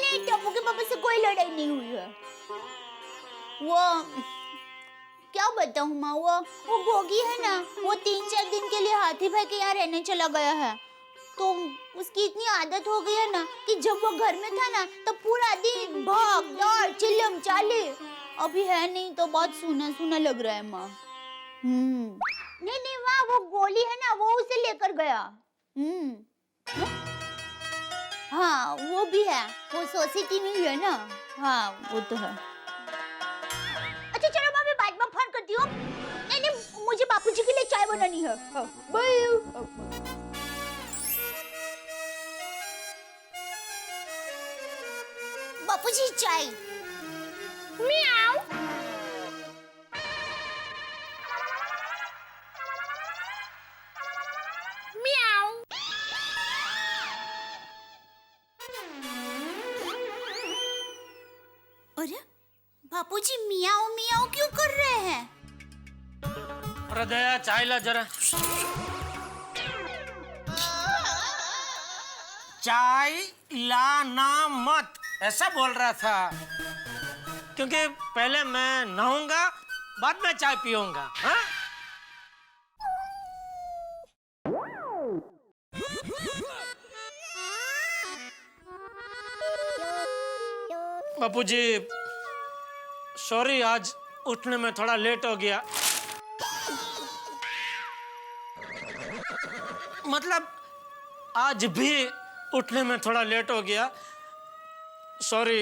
नहीं, टप्पू के पापा से कोई लड़ाई नहीं हुई है। वो क्या बताऊं माँ, वो गोगी है ना, वो 3-4 दिन के लिए हाथी भाई के यहाँ रहने चला गया है। तो उसकी इतनी आदत हो गई है ना कि जब वो घर में था ना तो पूरा दिन भाग दौड़ चिल्लम चाली। अभी है नहीं तो बहुत सूना सूना लग रहा है माँ। नहीं नहीं माँ, वो गोली है ना, वो उसे लेकर गया। हाँ वो भी है, वो सोसाइटी में ही है ना। हाँ वो तो है। अच्छा चलो मैं बाद में फोन करती हूँ। नहीं नहीं, मुझे बापूजी के लिए चाय बनानी है। बाय। बापूजी चाय। म्याऊ। म्याऊ। अरे बापूजी मियाऊ मियाऊ क्यों कर रहे हैं? अरे दया चाय ला जरा। चाय लाना मत ऐसा बोल रहा था, क्योंकि पहले मैं नहाऊंगा बाद में चाय पीऊंगा। हाँ? बापूजी सॉरी, आज उठने में थोड़ा लेट हो गया। मतलब आज भी उठने में थोड़ा लेट हो गया, सॉरी।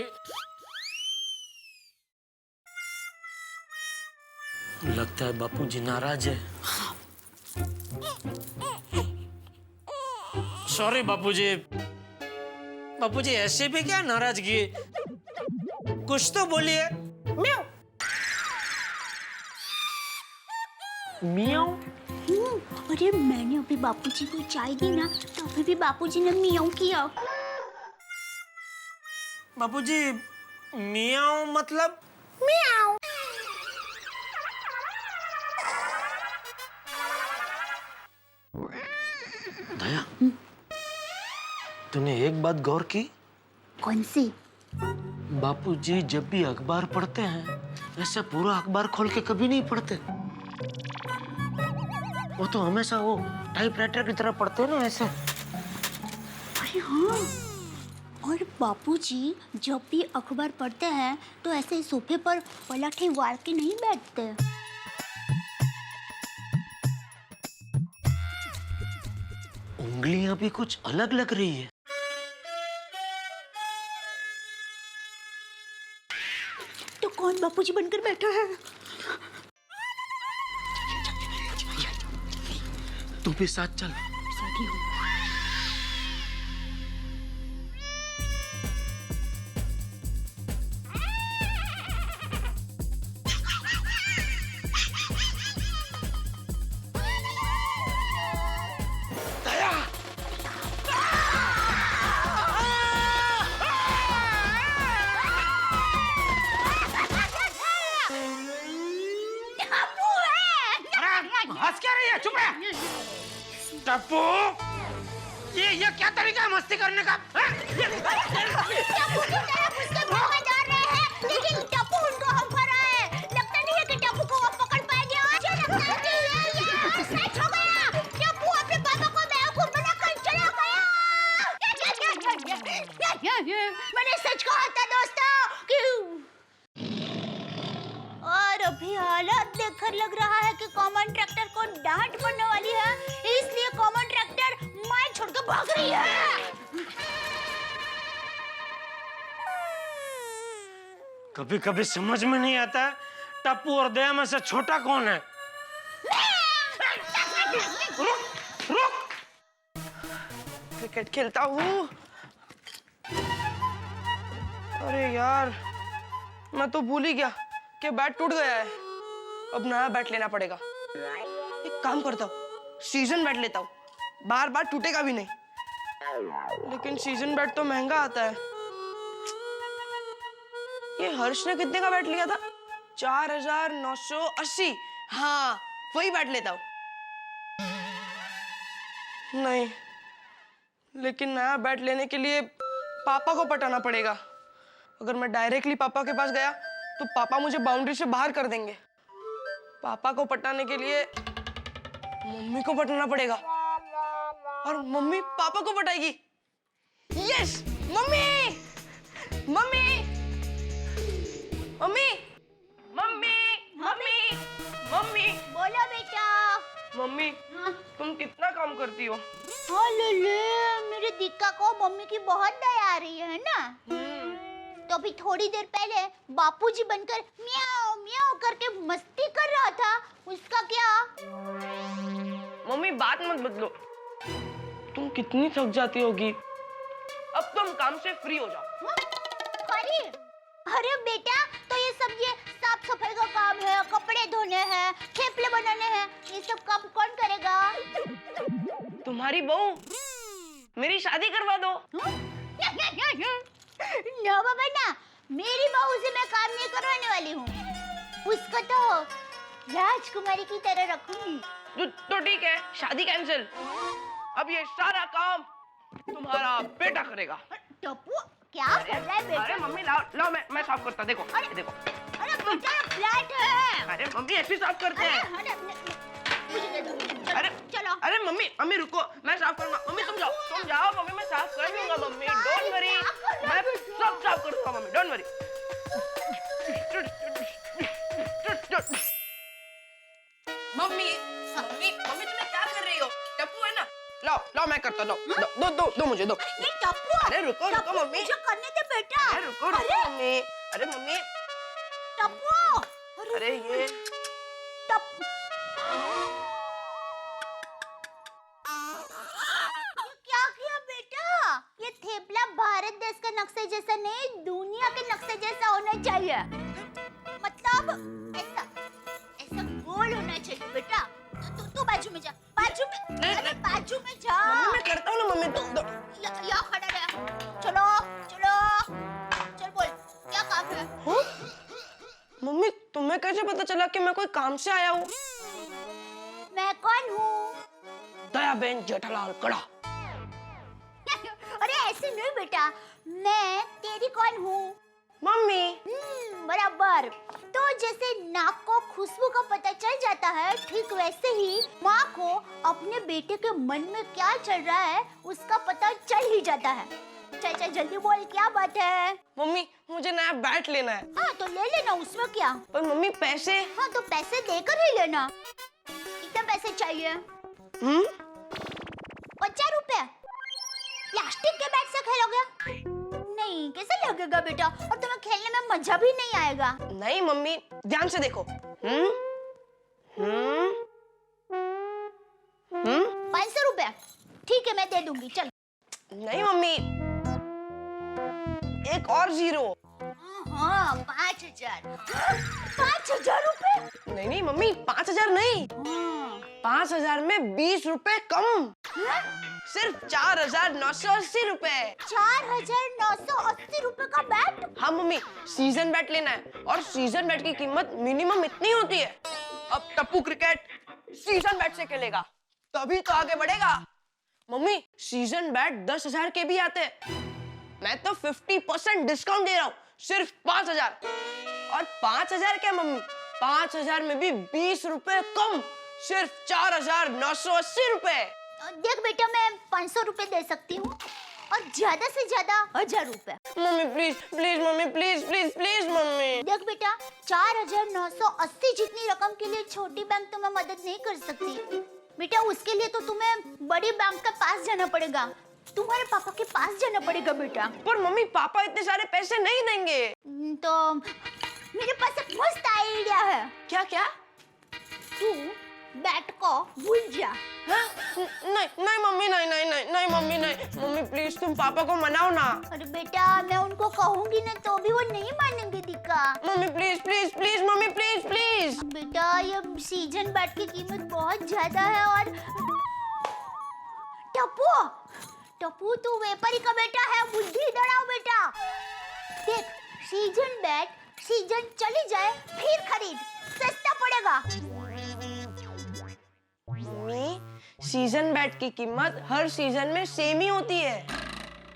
लगता है बापूजी नाराज है। सॉरी बापूजी। बापूजी ऐसे भी क्या नाराजगी, कुछ तो बोलिए। मियाऊ। अरे मैंने अभी बापूजी को चाय दी ना, तो अभी भी बापूजी ने मियाऊ किया। बापूजी मियाऊ मतलब? मियाऊ। दया, तूने एक बात गौर की? कौन सी? बापूजी जब भी अखबार पढ़ते हैं ऐसे पूरा अखबार खोल के कभी नहीं पढ़ते। वो तो हमेशा वो टाइपराइटर की तरह पढ़ते हैं ना, ऐसे। अरे हाँ, और बापूजी जब भी अखबार पढ़ते हैं तो ऐसे सोफे पर पलटे वार के नहीं बैठते। उंगलियां भी कुछ अलग लग रही है। तो कौन बापूजी बनकर बैठा है? तू भी साथ चल। साथी हूँ। हंस क्या रही है? चुप रह। टप्पू, ये क्या तरीका है मस्ती करने का? टप्पू की तरफ उसके मुंह में डाल रहे हैं, लेकिन टप्पू उनको हंसा रहा है। लगता नहीं है कि टप्पू को वो पकड़ पाएंगे। मुझे लगता है कि ये सच हो गया। टप्पू अपने पापा को बेवकूफ बनाकर चला गया। मैंने सच कहा था दोस्तों कि और अभी हालत देखकर लग रहा है कि कॉमन ट्रैक्टर को डांट पड़ने वाली है, इसलिए कॉमन ट्रैक्टर मार छोड़कर भाग रही है। कभी कभी समझ में नहीं आता टप्पू और दया में से छोटा कौन है। रुक रुक। क्रिकेट खेलता हूँ। अरे यार, मैं तो भूल ही गया कि बैट टूट गया है। अब नया बैट लेना पड़ेगा। एक काम करता हूँ, सीजन बैट लेता हूँ, बार बार टूटेगा भी नहीं। लेकिन सीजन बैट तो महंगा आता है। ये हर्ष ने कितने का बैट लिया था? 4980। हाँ, वही बैट लेता हूँ। नहीं, लेकिन नया बैट लेने के लिए पापा को पटाना पड़ेगा। अगर मैं डायरेक्टली पापा के पास गया तो पापा मुझे बाउंड्री से बाहर कर देंगे। पापा को पटाने के लिए मम्मी को पटाना पड़ेगा और मम्मी पापा को पटाएगी। Yes, mummy mummy mummy mummy mummy mummy बोलो बेटा। मम्मी, हाँ तुम कितना काम करती हो? हाँ ले मेरे दिक्का को मम्मी की बहुत दया आ रही है ना। तो अभी थोड़ी देर पहले बापूजी बनकर म्याऊ म्याऊ करके मस्ती कर रहा था, उसका क्या? मम्मी बात मत बदलो, तुम कितनी थक जाती होगी। अब तुम काम से फ्री हो जाओ। अरे अरे बेटा, तो ये साफ सफाई का काम है, कपड़े धोने हैं, थेपले बनाने हैं, ये सब काम कौन करेगा? तुम्हारी बहू, मेरी शादी करवा दो। ना बाबा ना, मेरी बहू से मैं काम नहीं करवाने वाली हूँ। उसको तो राजकुमारी की तरह रखूंगी। तो ठीक है, शादी कैंसिल। अब ये सारा काम तुम्हारा बेटा करेगा। टप्पू क्या कर रहा है बेटा? अरे मम्मी लाओ लाओ, मैं साफ करता। देखो देखो। अरे बेटा फ्लैट है। अरे मम्मी ऐसे साफ करते हैं। अरे मुझे दे दो। अरे चलो। अरे मम्मी रुको, मैं साफ करूंगा। मम्मी तुम जाओ मम्मी, मैं साफ कर लूंगा मम्मी, डोंट वरी। मैं सब साफ कर दूंगा मम्मी, डोंट वरी। मम्मी तुम्हें क्या कर रही हो? टप्पू है ना, लाओ मैं करता हूँ। दो मुझे दो। नहीं टप्पू। अरे रुको मम्मी, मुझे करने दे बेटा। अरे रुको मम्मी। अरे मम्मी, टप्पू। अरे ये क्या किया बेटा? ये थेपला भारत देश के नक्शे जैसा नहीं, दुनिया के नक्शे जैसा होना चाहिए। मतलब ऐसा गोल होना चाहिए बेटा। तू बाजू में जा, बाजू में। अरे बाजू में जा। मम्मी मैं करता हूँ ना मम्मी। यहाँ खड़ा रह। चलो चल बोल, क्या काम है? मम्मी तुम्हें कैसे पता चला कि मैं कोई काम से आया हूँ? मैं कौन हूँ? दयाबेन जेठालाल कड़ा। अरे ऐसे नहीं बेटा, मैं तेरी कौन हूँ? मम्मी। बराबर। तो जैसे नाक को खुशबू का पता चल जाता है, ठीक वैसे ही माँ को अपने बेटे के मन में क्या चल रहा है उसका पता चल ही जाता है। चल जल्दी बोल, क्या बात है? मम्मी मुझे नया बैट लेना है। हाँ तो ले लेना, उसमें क्या। पर मम्मी पैसे? हाँ तो पैसे देकर ही लेना। कितने पैसे चाहिए? 50 रुपए। प्लास्टिक के बैट से खेलोगे? नहीं, कैसे लगेगा बेटा, और तुम्हें खेलने में मजा भी नहीं आएगा। नहीं मम्मी, ध्यान से देखो। 500 रुपए। ठीक है मैं दे दूंगी, चल। नहीं मम्मी, एक और जीरो। हाँ 5000। 5000 रुपए? नहीं मम्मी, 5000 नहीं। 5000 में 20 रुपए कम। सिर्फ 4980 रुपए। 4980 रुपए का बैट? हाँ मम्मी, सीजन बैट लेना है और सीजन बैट की कीमत मिनिमम इतनी होती है। अब टप्पू क्रिकेट सीजन बैट से खेलेगा तभी तो आगे बढ़ेगा। मम्मी सीजन बैट 10,000 के भी आते हैं। मैं तो 50% डिस्काउंट दे रहा हूँ, सिर्फ 5000। और 5000 क्या मम्मी, 5000 में भी 20 रुपए कम, सिर्फ 4980 रुपए। देख बेटा, मैं 500 रुपए दे सकती हूँ और ज्यादा से ज्यादा 1000 रुपए। Mummy please mummy, please mummy. देख बेटा, 4980 जितनी रकम के लिए छोटी बैंक तुम्हें मदद नहीं कर सकती बेटा। उसके लिए तो तुम्हें बड़ी बैंक के पास जाना पड़ेगा, तुम्हारे पापा के पास जाना पड़ेगा बेटा। पर मम्मी पापा इतने सारे पैसे नहीं देंगे। तो मेरे पास एक मस्त आइडिया है। क्या? तू बैट को भूल जा। हाँ? नहीं मम्मी, नहीं मम्मी, नहीं मम्मी प्लीज तुम पापा को मनाओ ना। अरे बेटा, मैं उनको कहूंगी ना तो भी वो नहीं मानेंगे दिक्का। Mummy please mummy, please. बेटा ये सीजन बैट की कीमत बहुत ज्यादा है। और टप्पू तू व्यापारी का बेटा है, बुद्धि दड़ाओ बेटा। देख, सीजन बैट सीजन चली जाए फिर खरीद, सस्ता पड़ेगा। मम्मी सीजन बैट की कीमत हर सीजन में सेम ही होती है।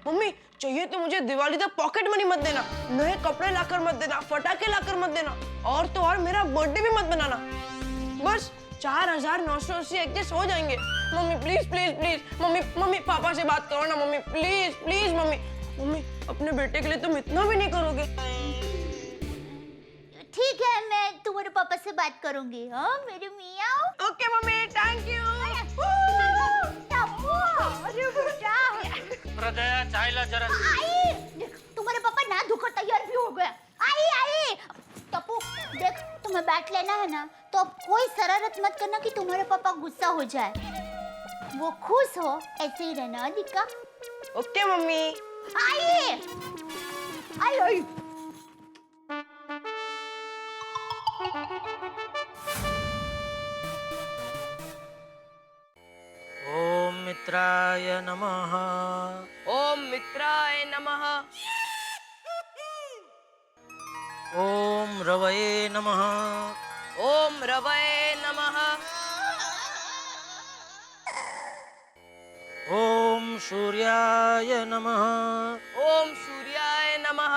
मम्मी चाहिए तो मुझे दिवाली तक पॉकेट मनी मत देना, नए कपड़े लाकर मत देना, फटाके लाकर मत देना, और तो और मेरा बर्थडे भी मत बनाना। बस 4,980 एडजस्ट हो जाएंगे। Mummy please please please, mummy mummy papa से बात करो ना mummy, please please mummy. Mummy अपने बेटे के लिए तुम इतना भी नहीं करोगे? ठीक है, मैं तुम्हारे पापा से बात करूंगी। हाँ मेरे मियाँ। Okay mummy, thank you. Tappu, अरे बेटा। प्रदया चाय ला जरा। आई, देख तुम्हारे पापा ना धोकर तैयार भी हो गए। आई आई, टप्पू देख तुम्हें बैठ लेना है ना, तो अब कोई शरारत मत करना कि तुम्हारे पापा गुस्सा हो जाए। वो खुश हो ऐसे ही रहना, दिक्का। Okay mummy. आई आई आई। ओम मित्राय नमः। ओम मित्राय नमः। ओम रवये नमः। ओम रवये नमः। ओम सूर्याय नमः। ओम सूर्याय नमः।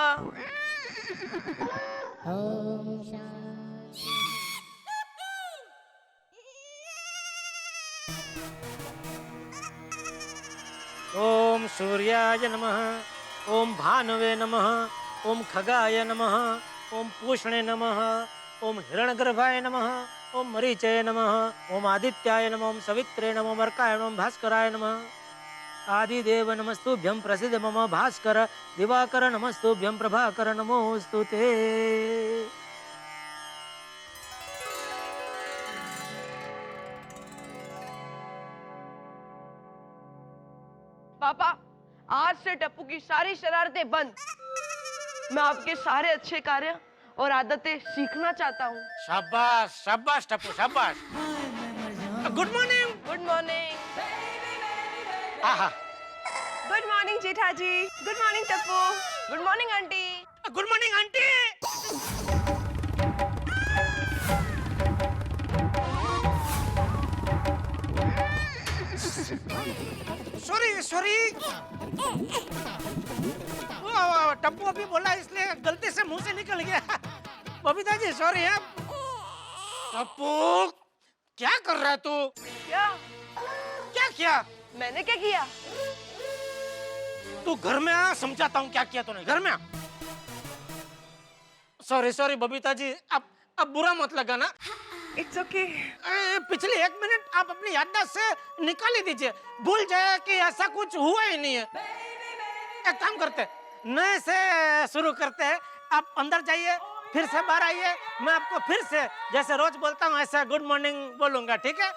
ओम सूर्याय नमः। ओम भानवे नमः। ओम खगाय नमः। ओम पूषणे नमः। ओम हिरण्यगर्भाय नमः। ओम मरीचये नमः। ओम आदित्याय नमः। ओम सवित्रे नमः। ओम अर्काय नमः। ओम भास्कराय नमः। आदिदेव नमस्तुभ्यं प्रसीद मम भास्कर। दिवाकर नमस्तुभ्यं प्रभाकर नमोस्तुते। पापा आज से टप्पू की सारी शरारतें बंद। मैं आपके सारे अच्छे कार्य और आदतें सीखना चाहता हूँ। शाबाश शाबाश टप्पू शाबाश। Good morning. Good morning. आहा। Good morning Jethaji. Good morning Tappu. Good morning aunty. Good morning aunty. Sorry sorry. Tappu अभी बोला इसलिए गलती से मुंह से निकल गया। बबीता जी सॉरी है। टप्पू क्या कर रहा है तू? क्या क्या किया? मैंने क्या किया? तू घर में आ, समझाता हूँ क्या किया तूने। घर में आ। सॉरी सॉरी बबीता जी, अब बुरा मत लगा ना। It's okay. पिछले 1 मिनट आप अपनी याददाश्त से निकाल ही दीजिए, भूल जाए कि ऐसा कुछ हुआ ही नहीं है। एक काम करते नए से शुरू करते हैं। आप अंदर जाइए, फिर से बाहर आइए। मैं आपको फिर से जैसे रोज बोलता हूँ ऐसा गुड मॉर्निंग बोलूंगा, ठीक है?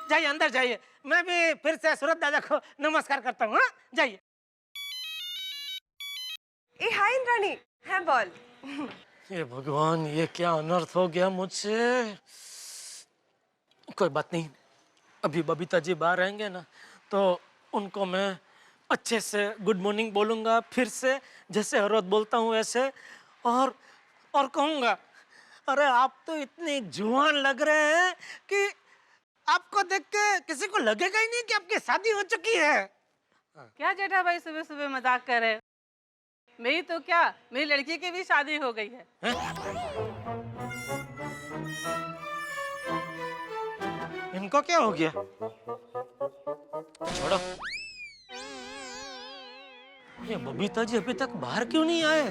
जाइए अंदर जाइए। मैं भी फिर से सूरज दादा को नमस्कार करता हूँ। जाइए। ए हाय इंद्राणी, है बोल। ये भगवान, ये क्या अनर्थ हो गया मुझसे। कोई बात नहीं, अभी बबीता जी बाहर रहेंगे ना तो उनको मैं अच्छे से गुड मॉर्निंग बोलूंगा फिर से, जैसे हर रोज बोलता हूँ वैसे। और कहूंगा अरे आप तो इतने जुआन लग रहे हैं कि आपको देख के किसी को लगेगा ही नहीं कि आपकी शादी हो चुकी है। क्या जेठा भाई सुबह सुबह मजाक कर रहे? मेरी तो क्या, मेरी लड़की की भी शादी हो गई है। इनको क्या हो गया? छोड़ो। ये बबीता जी अभी तक बाहर क्यों नहीं आए?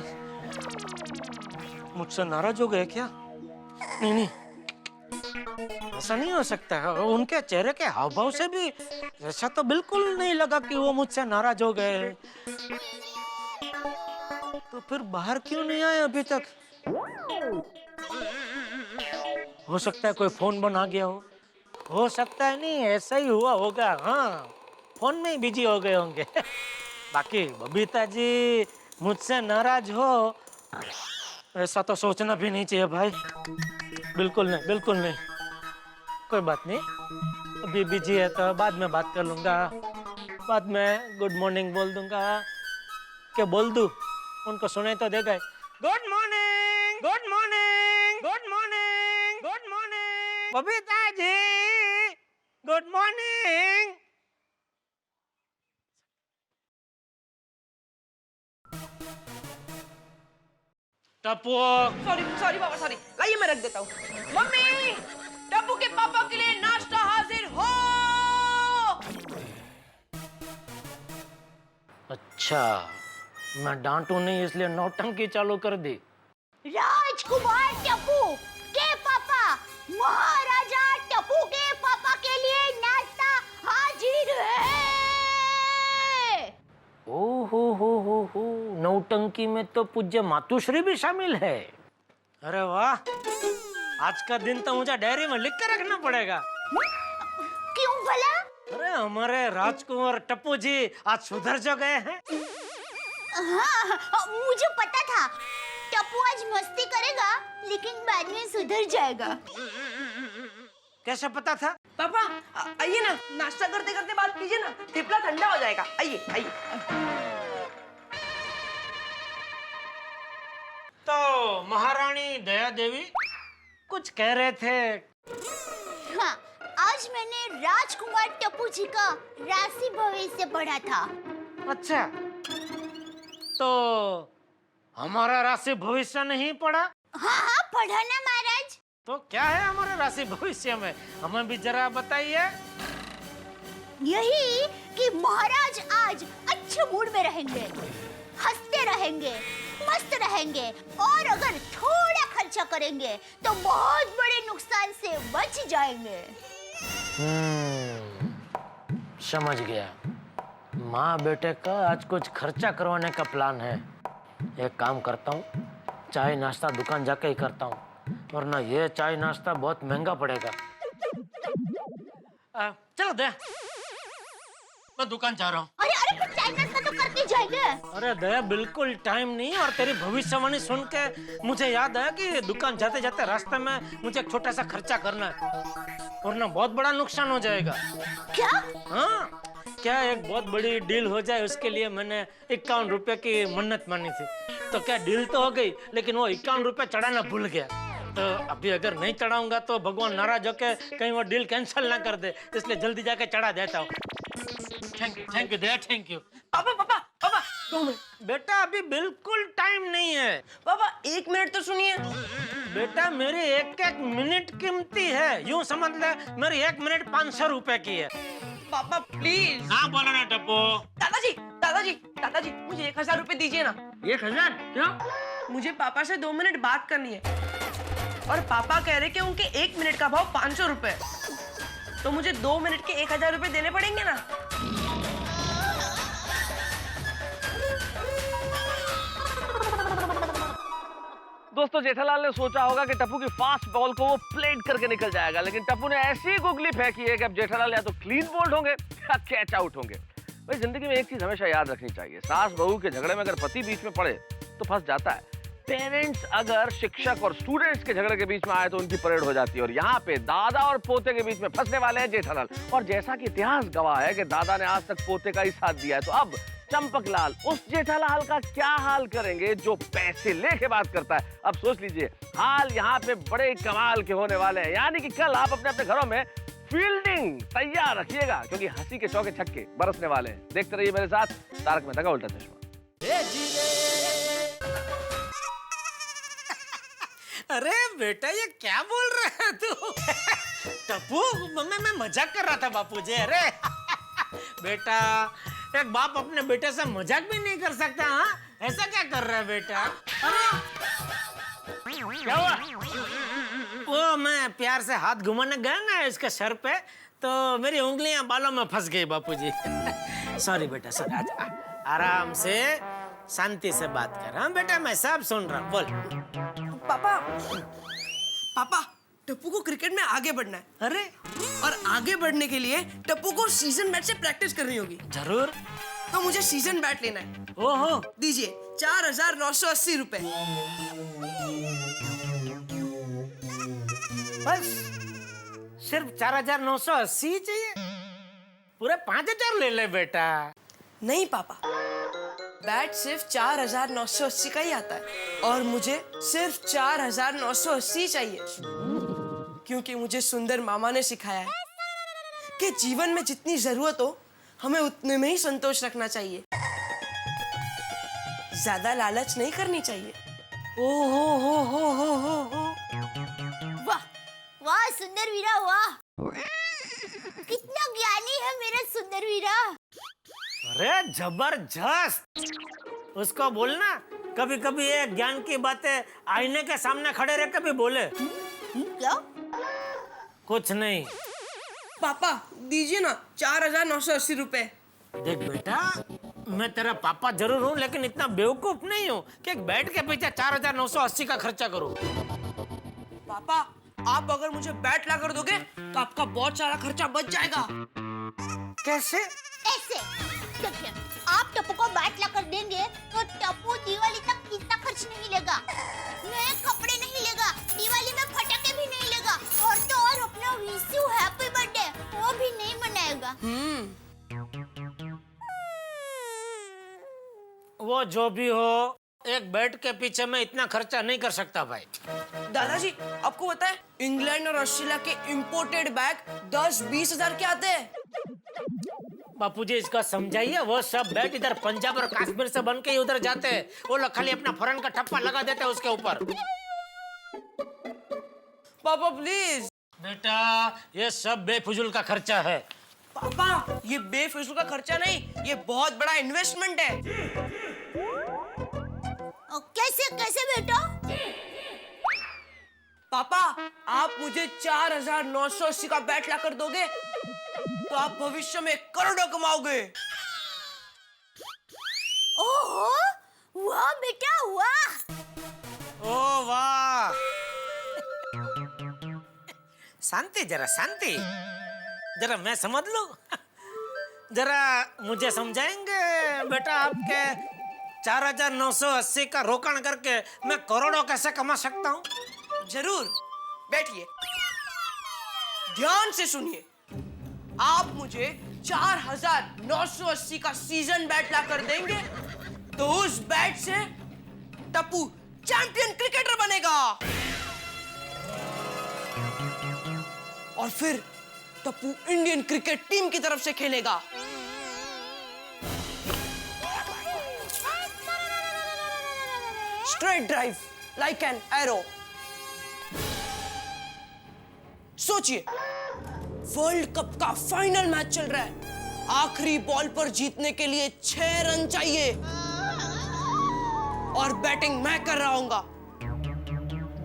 मुझसे नाराज हो गए क्या? नहीं नहीं, ऐसा नहीं हो सकता है। उनके चेहरे के हाव भाव से भी ऐसा तो बिल्कुल नहीं लगा कि वो मुझसे नाराज हो गए। तो फिर बाहर क्यों नहीं आए अभी तक? हो सकता है कोई फोन बना गया हो सकता है। नहीं ऐसा ही हुआ होगा। हाँ, फोन में ही बिजी हो गए होंगे। बाकी बबीता जी मुझसे नाराज हो ऐसा तो सोचना भी नहीं चाहिए भाई। बिल्कुल नहीं, बिल्कुल नहीं। कोई बात नहीं, अभी बिजी है तो बाद में बात कर लूंगा। बाद में गुड मॉर्निंग बोल दूंगा। क्या बोल दूं? उनको सुने तो देगा। Good morning, good morning, good morning, good morning Babita ji, good morning. Tappu sorry sorry papa sorry, लाइए मैं रख देता हूँ। मम्मी, टप्पू के पापा के लिए नाश्ता हाजिर हो। अच्छा, मैं डांटू नहीं इसलिए नौटंकी चालू कर दी। राजकुमार टप्पू के पापा, महाराजा टप्पू के पापा के लिए नाश्ता हाजिर है। ओ हो, नौटंकी में तो पूज्य मातुश्री भी शामिल है। अरे वाह, आज का दिन तो मुझे डायरी में लिख कर रखना पड़ेगा। क्यों भला? अरे हमारे राजकुमार टप्पू जी आज सुधर जो गए हैं। हाँ, मुझे पता था टप्पू आज मस्ती करेगा लेकिन बाद में सुधर जाएगा। कैसे पता था? पापा आइए ना, नाश्ता करते करते बात कीजिए ना, थिपला ठंडा हो जाएगा। आइए आइए। तो महारानी दया देवी कुछ कह रहे थे। हाँ, आज मैंने राजकुमार टप्पू जी का राशि भविष्य पढ़ा था। अच्छा, तो हमारा राशि भविष्य नहीं पढ़ा? हाँ, पढ़ा ना महाराज। तो क्या है हमारे राशि भविष्य में, हमें भी जरा बताइए। यही कि महाराज आज अच्छे मूड में रहेंगे, हंसते रहेंगे, मस्त रहेंगे और अगर थोड़ा खर्चा करेंगे तो बहुत बड़े नुकसान से बच जाएंगे। समझ गया। माँ बेटे का आज कुछ खर्चा करवाने का प्लान है। एक काम करता हूँ, चाय नाश्ता दुकान जाके ही करता हूँ, वरना ये चाय नाश्ता बहुत महंगा पड़ेगा। चलो दया, मैं दुकान जा रहा हूँ। अरे अरे, फिर चाय नाश्ता तो करके जाएंगे। अरे दया, बिल्कुल टाइम नहीं। और तेरी भविष्यवाणी सुन के मुझे याद आया कि दुकान जाते जाते रास्ते में मुझे एक छोटा सा खर्चा करना है, वरना बहुत बड़ा नुकसान हो जाएगा। क्या? हाँ, क्या एक बहुत बड़ी डील हो जाए, उसके लिए मैंने 51 रुपए की मन्नत मानी थी। तो क्या डील तो हो गई, लेकिन वो 51 रुपए चढ़ाना भूल गया। तो अभी अगर नहीं चढ़ाऊंगा तो भगवान नाराज होके कहीं वो डील कैंसिल ना कर दे, इसलिए जल्दी जाके चढ़ा देता हूँ। Thank you Daya, thank you. पापा पापा पापा 2 मिनट। बेटा, अभी बिल्कुल टाइम नहीं है। पापा 1 मिनट तो सुनिए। बेटा, मेरी एक एक मिनट कीमती है। यूं समझ ले, मेरी 1 मिनट 500 रुपए की है। पापा प्लीज। हाँ बोलो ना टप्पू। दादाजी दादाजी दादाजी, मुझे 1000 रुपए दीजिए ना। 1000? क्यों? मुझे पापा से 2 मिनट बात करनी है और पापा कह रहे कि उनके 1 मिनट का भाव 500 रुपए, तो मुझे 2 मिनट के 1000 रुपए देने पड़ेंगे ना। दोस्तों, जेठालाल ने सोचा होगा कि टप्पू की फास्ट बॉल को वो प्लेट करके निकल जाएगा, लेकिन टप्पू ने ऐसी गुगली फेंकी है कि अब जेठालाल या तो क्लीन बोल्ड होंगे या कैच आउट होंगे। भाई, जिंदगी में एक चीज हमेशा याद रखनी चाहिए, सास बहू के झगड़े में अगर पति बीच में पड़े तो फंस जाता है। पेरेंट्स अगर शिक्षक और स्टूडेंट्स के झगड़े के बीच में आए तो उनकी परेड हो जाती है। और यहाँ पे दादा और पोते के बीच में फंसने वाले हैं जेठालाल। और जैसा कि इतिहास गवाह है कि दादा ने आज तक पोते का ही साथ दिया है, तो अब चंपकलाल उस जेठालाल का क्या हाल करेंगे जो पैसे लेके बात करता है। अब सोच लीजिए, हाल यहाँ पे बड़े कमाल के होने वाले हैं। यानी कि कल आप अपने अपने घरों में फील्डिंग तैयार रखिएगा, क्योंकि हंसी के चौके छक्के बरसने वाले हैं। देखते रहिए मेरे साथ तारक मेहता का उल्टा चश्मा। अरे बेटा, ये क्या बोल रहा है तू? टप्पू, मैं मजाक कर रहा था बापू जी। अरे बेटा, एक बाप अपने बेटे से मजाक भी नहीं कर सकता। हाँ, ऐसा क्या कर रहा है बेटा? अरे क्या हुआ? वो मैं प्यार से हाथ घुमाने गया ना इसके सर पे, तो मेरी उंगलियां बालों में फंस गई बापू जी। सॉरी बेटा, सॉरी। आराम से शांति से बात कर। हाँ बेटा, मैं सब सुन रहा हूँ, बोल। पापा पापा, टप्पू को क्रिकेट में आगे बढ़ना है। अरे, और आगे बढ़ने के लिए टप्पू को सीजन बैट से प्रैक्टिस करनी होगी। जरूर। तो मुझे सीजन बैट लेना है। ओहो, दीजिए 4980 रुपए। बस सिर्फ 4980 चाहिए? पूरे 5000 ले ले बेटा। नहीं पापा, बैट सिर्फ 4980 का ही आता है और मुझे सिर्फ 4980 चाहिए, क्योंकि मुझे सुंदर मामा ने सिखाया है कि जीवन में जितनी जरूरत हो हमें उतने में ही संतोष रखना चाहिए, ज्यादा लालच नहीं करनी चाहिए। ओ हो। वाह वाह सुंदर वीरा वाह, कितना ज्ञानी है मेरा सुंदर वीरा। अरे जबरदस्त। उसको बोलना कभी कभी ये ज्ञान की बातें आईने के सामने खड़े रह के भी बोले। क्या? कुछ नहीं। पापा दीजिए ना 4,980 रुपए। देख बेटा, मैं तेरा पापा जरूर हूँ, लेकिन इतना बेवकूफ नहीं हूँ कि एक बैट के पीछे 4,980 का खर्चा करूँ। पापा आप अगर मुझे बैट ला कर दोगे तो आपका बहुत सारा खर्चा बच जाएगा। कैसे? ऐसे देखिए, आप टप्पू को बैट ला कर देंगे तो टप्पू दिवाली तक इतना खर्च नहीं लेगा, नए कपड़े नहीं लेगा, दिवाली में पटाखे भी नहीं लेगा, और तो और अपना विश यू हैप्पी बर्थडे वो भी नहीं मनाएगा। वो जो भी हो, एक बैट के पीछे मैं इतना खर्चा नहीं कर सकता भाई। दादाजी आपको पता है इंग्लैंड और ऑस्ट्रेलिया के इंपोर्टेड बैग 10-20 हजार के आते हैं। बापूजी इसका समझाइए, वो सब बैट इधर पंजाब और कश्मीर से बन के ही उधर जाते हैं। वो लोग खाली अपना फॉरेन का ठप्पा लगा देते हैं उसके ऊपर। पापा प्लीज। बेटा ये सब बेफिजूल का खर्चा है। पापा ये बेफिजूल का खर्चा नहीं, ये बहुत बड़ा इन्वेस्टमेंट है। कैसे कैसे बेटा? पापा आप मुझे 4,980 का बैट ला कर दोगे तो आप भविष्य में करोड़ों कमाओगे। ओहो वाह बेटा वाह। ओ वाह। शांति, जरा शांति, जरा मैं समझ लूं। जरा मुझे समझाएंगे बेटा, आपके 4,980 का रोकड़ करके मैं करोड़ों कैसे कमा सकता हूँ? जरूर, बैठिए, ध्यान से सुनिए। आप मुझे 4,980 का सीजन बैट ला कर देंगे तो उस बैट से टप्पू चैंपियन क्रिकेटर बनेगा, और फिर टप्पू इंडियन क्रिकेट टीम की तरफ से खेलेगा। Straight drive like an arrow. सोचिए, वर्ल्ड कप का फाइनल मैच चल रहा है, आखिरी बॉल पर जीतने के लिए 6 रन चाहिए, और बैटिंग मैं कर रहा हूंगा।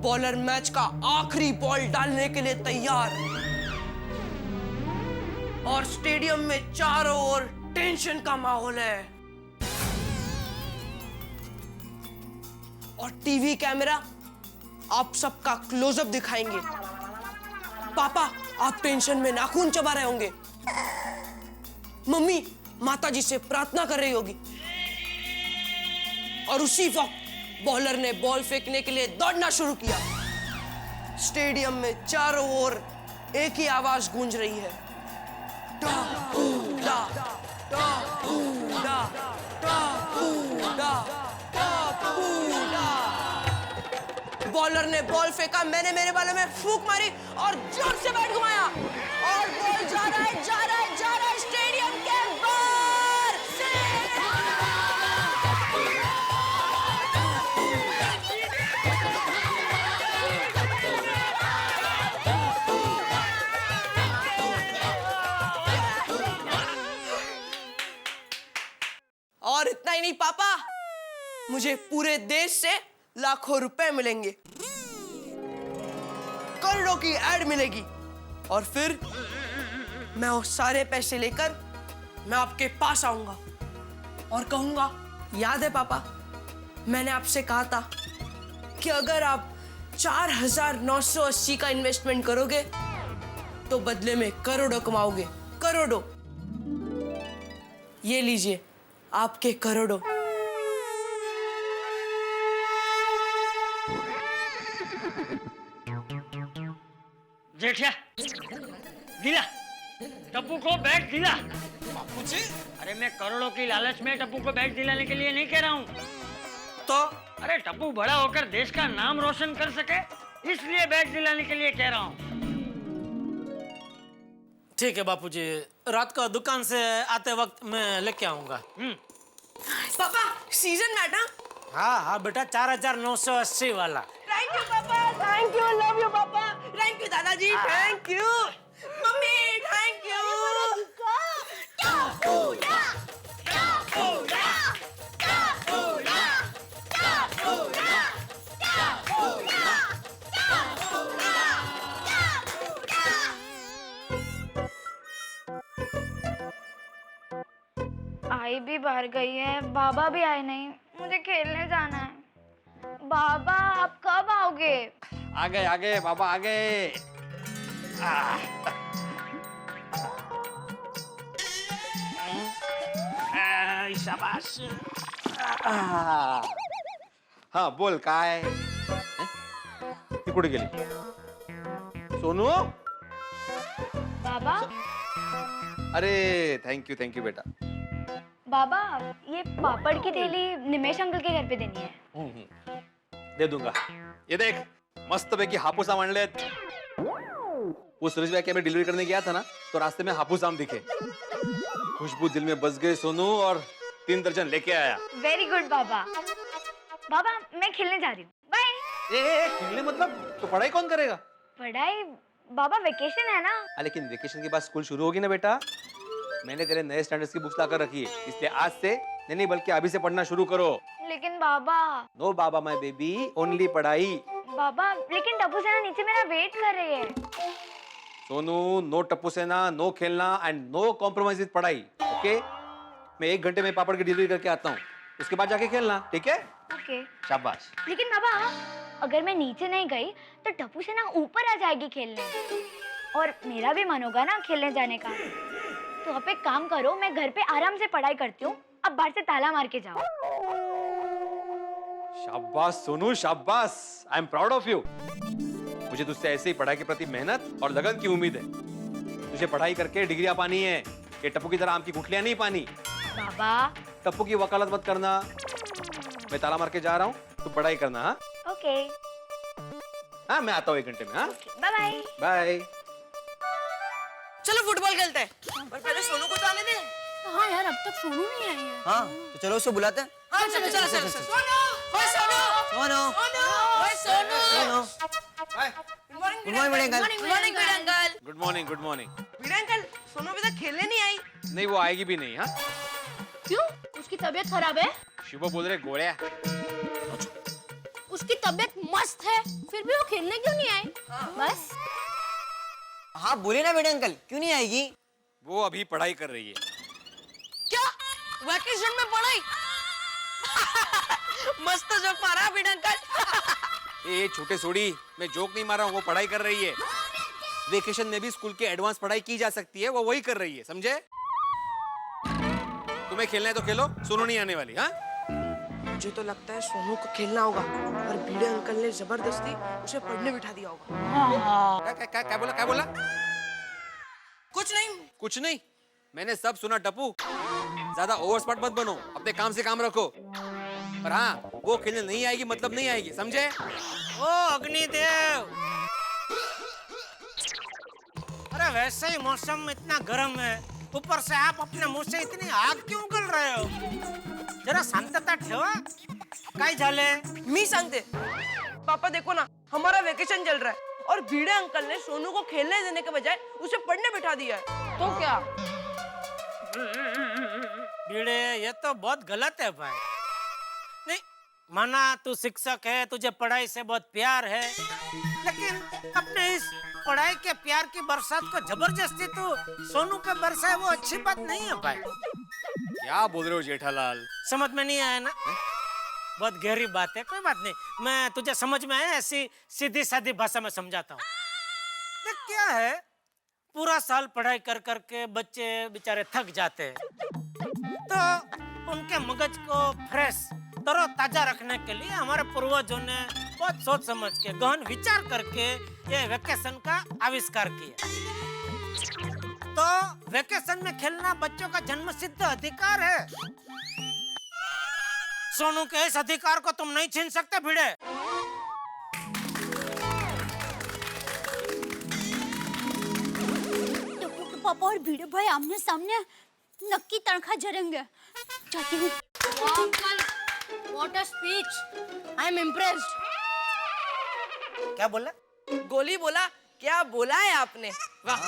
बॉलर मैच का आखिरी बॉल डालने के लिए तैयार, और स्टेडियम में चारों ओर टेंशन का माहौल है, और टीवी कैमरा आप सबका क्लोजअप दिखाएंगे। पापा आप टेंशन में नाखून चबा रहे होंगे, मम्मी माताजी से प्रार्थना कर रही होगी, और उसी वक्त बॉलर ने बॉल फेंकने के लिए दौड़ना शुरू किया। स्टेडियम में चारों ओर एक ही आवाज गूंज रही है, टा टा टा टा टा टा। बॉलर ने बॉल फेंका, मैंने मेरे बालों में फूंक मारी और जोर से बैट घुमाया, और बॉल जा रहा है जा रहा है जा रहा है स्टेडियम के बाहर। और इतना ही नहीं पापा, मुझे पूरे देश से लाखों रुपए मिलेंगे, करोड़ों की एड मिलेगी, और फिर मैं वो सारे पैसे लेकर मैं आपके पास आऊंगा और कहूंगा, याद है पापा मैंने आपसे कहा था कि अगर आप 4,980 का इन्वेस्टमेंट करोगे तो बदले में करोड़ों कमाओगे, करोड़ों। ये लीजिए आपके करोड़ों। जेठिया दिला, टप्पू को बैट दिला। बापूजी, अरे मैं करोड़ों की लालच में टप्पू को बैट दिलाने के लिए नहीं कह रहा हूँ। तो अरे टप्पू बड़ा होकर देश का नाम रोशन कर सके, इसलिए बैट दिलाने के लिए कह रहा हूँ। ठीक है बापूजी, रात को दुकान से आते वक्त मैं लेके आऊंगा। पापा सीजन मैच ना, हाँ हाँ बेटा 4980 वाला। Thank you papa, thank you, love you papa, thank you दादाजी, thank you mummy, thank you. आई भी बाहर गई है, बाबा भी आए नहीं, मुझे खेलने जाना है। बाबा आप कब आओगे? आ गए बाबा आ गए। शाबाश। हाँ बोल काय ती कुठे गेली सोनू? बाबा अरे थैंक यू बेटा। बाबा ये पापड़ की थैली निमेश अंकल के घर पे देनी है। दे दूंगा। ये देख मस्त पैकी हापूस आम आणलेत। वो सुरेश भाई के मैं डिलीवरी करने गया था ना, तो रास्ते में हापूस आम दिखे, खुशबू दिल में बस गई सोनू, और 3 दर्जन लेके आया। वेरी गुड बाबा। बाबा मैं खेलने जा रही हूँ, बाय। खेलने मतलब? तो पढ़ाई कौन करेगा? पढ़ाई बाबा वेकेशन है ना। लेकिन वेकेशन के बाद स्कूल शुरू होगी ना बेटा। मैंने तेरे नए स्टैंडर्ड्स की बुक्स लाकर रखी है, इसलिए आज से नहीं बल्कि अभी से पढ़ना शुरू करो। लेकिन बाबा। नो बाबा माय बेबी, ओनली पढ़ाई। बाबा लेकिन टप्पू सेना नीचे मेरा वेट कर रही है। सोनू नो टप्पू सेना, नो खेलना एंड नो कॉम्प्रोमाइज विद पढ़ाई, ओके? मैं 1 घंटे में पापड़ की डिलीवरी करके आता हूँ, उसके बाद जाके खेलना, ठीक है? ओके। शाबाश। लेकिन बाबा अगर मैं नीचे नहीं गई तो टप्पू सेना ऊपर आ जाएगी खेलने, और मेरा भी मन होगा ना खेलने जाने का। तो आप एक काम करो, मैं घर पे आराम से पढ़ाई करती हूँ, अब बाहर से ताला मार के जाओ। शाबाश सोनू शाबाश, I am proud of you. मुझे तुझसे ऐसे ही पढ़ाई के प्रति मेहनत और लगन की उम्मीद है। तुझे पढ़ाई करके डिग्रियां पानी है, ये टप्पू की तरह आम की गुठलियां नहीं पानी। बाबा टप्पू की वकालत मत करना। मैं ताला मार के जा रहा हूँ, तू पढ़ाई करना। हाँ ओके। हाँ मैं आता हूँ 1 घंटे में। हाँ बाय बाय। बाय। चलो फुटबॉल खेलते हैं, पर पहले सोनू को तो आने दे। हाँ यार अब तक सोनू नहीं आई है। हाँ तो चलो उसको बुलाते हैं। हाँ चलो चलो चलो। सोनू, ओए सोनू, सोनू ओए Sonu. Sonu good morning good morning uncle. Good morning uncle. Good morning good morning. Veera uncle, Sonu अभी तक खेलने नहीं आई। नहीं वो आएगी भी नहीं। हाँ क्यों? उसकी तबीयत खराब है? शिवो बोल रहे गोळ्या। उसकी तबीयत मस्त है, फिर भी वो खेलने क्यों नहीं आई? बस हाँ बोले ना बेटे अंकल, क्यों नहीं आएगी? वो अभी पढ़ाई कर रही है। क्या वैकेशन में पढ़ाई? मस्त जोक मारा वीरा अंकल। ए छोटे सोड़ी, मैं जोक नहीं मार रहा हूँ, वो पढ़ाई कर रही है। वेकेशन में भी स्कूल के एडवांस पढ़ाई की जा सकती है, वो वही कर रही है, समझे? तुम्हें खेलना है तो खेलो, सोनू नहीं आने वाली। हाँ मुझे तो लगता है सोनू को खेलना होगा, और भिड़े अंकल ने जबरदस्ती उसे पढ़ने बिठा दिया होगा। क्या बोला क्या बोला? कुछ नहीं। कुछ नहीं, मैंने सब सुना टप्पू। ज्यादा ओवर स्मार्ट मत बनो, अपने काम से काम रखो। पर हाँ वो खेलने नहीं आएगी मतलब नहीं आएगी, समझे? ओ अग्निदेव, अरे वैसे ही मौसम इतना गर्म है, ऊपर से आप अपने मुंह से इतनी आग क्यों उगल रहे हो? जरा शांतता ठेवा। काय झाले? मी सांगते। पापा देखो ना, हमारा वेकेशन चल रहा है और भिड़े अंकल ने सोनू को खेलने देने के बजाय उसे पढ़ने बिठा दिया है। तो क्या? भिड़े ये तो बहुत गलत है भाई। नहीं माना तू शिक्षक है, तुझे पढ़ाई से बहुत प्यार है, लेकिन अपने इस पढ़ाई के प्यार की बरसात को जबरदस्ती तू सोनू पे बरसाए, वो अच्छी बात नहीं है भाई। क्या बोल रहे हो जेठालाल? समझ में नहीं आया ना? बहुत गहरी बात है, कोई बात नहीं, मैं तुझे समझ में आया ऐसी सीधी सादी भाषा में समझाता हूँ। देख क्या है, पूरा साल पढ़ाई कर करके बच्चे बेचारे थक जाते हैं, तो उनके मगज को फ्रेश तरोताजा रखने के लिए हमारे पूर्वजों ने बहुत सोच समझ के गहन विचार करके ये वेकेशन का आविष्कार किया। तो वेकेशन में खेलना बच्चों का जन्मसिद्ध अधिकार है। सोनू के इस अधिकार को तुम नहीं छीन सकते भिड़े। टप्पू के पापा और भिड़े भाई आमने सामने नक्की तनखा जरेंगे। जाती हूँ। Uncle what a speech, I am impressed. क्या बोला? गोली बोला, क्या बोला है आपने? वाह।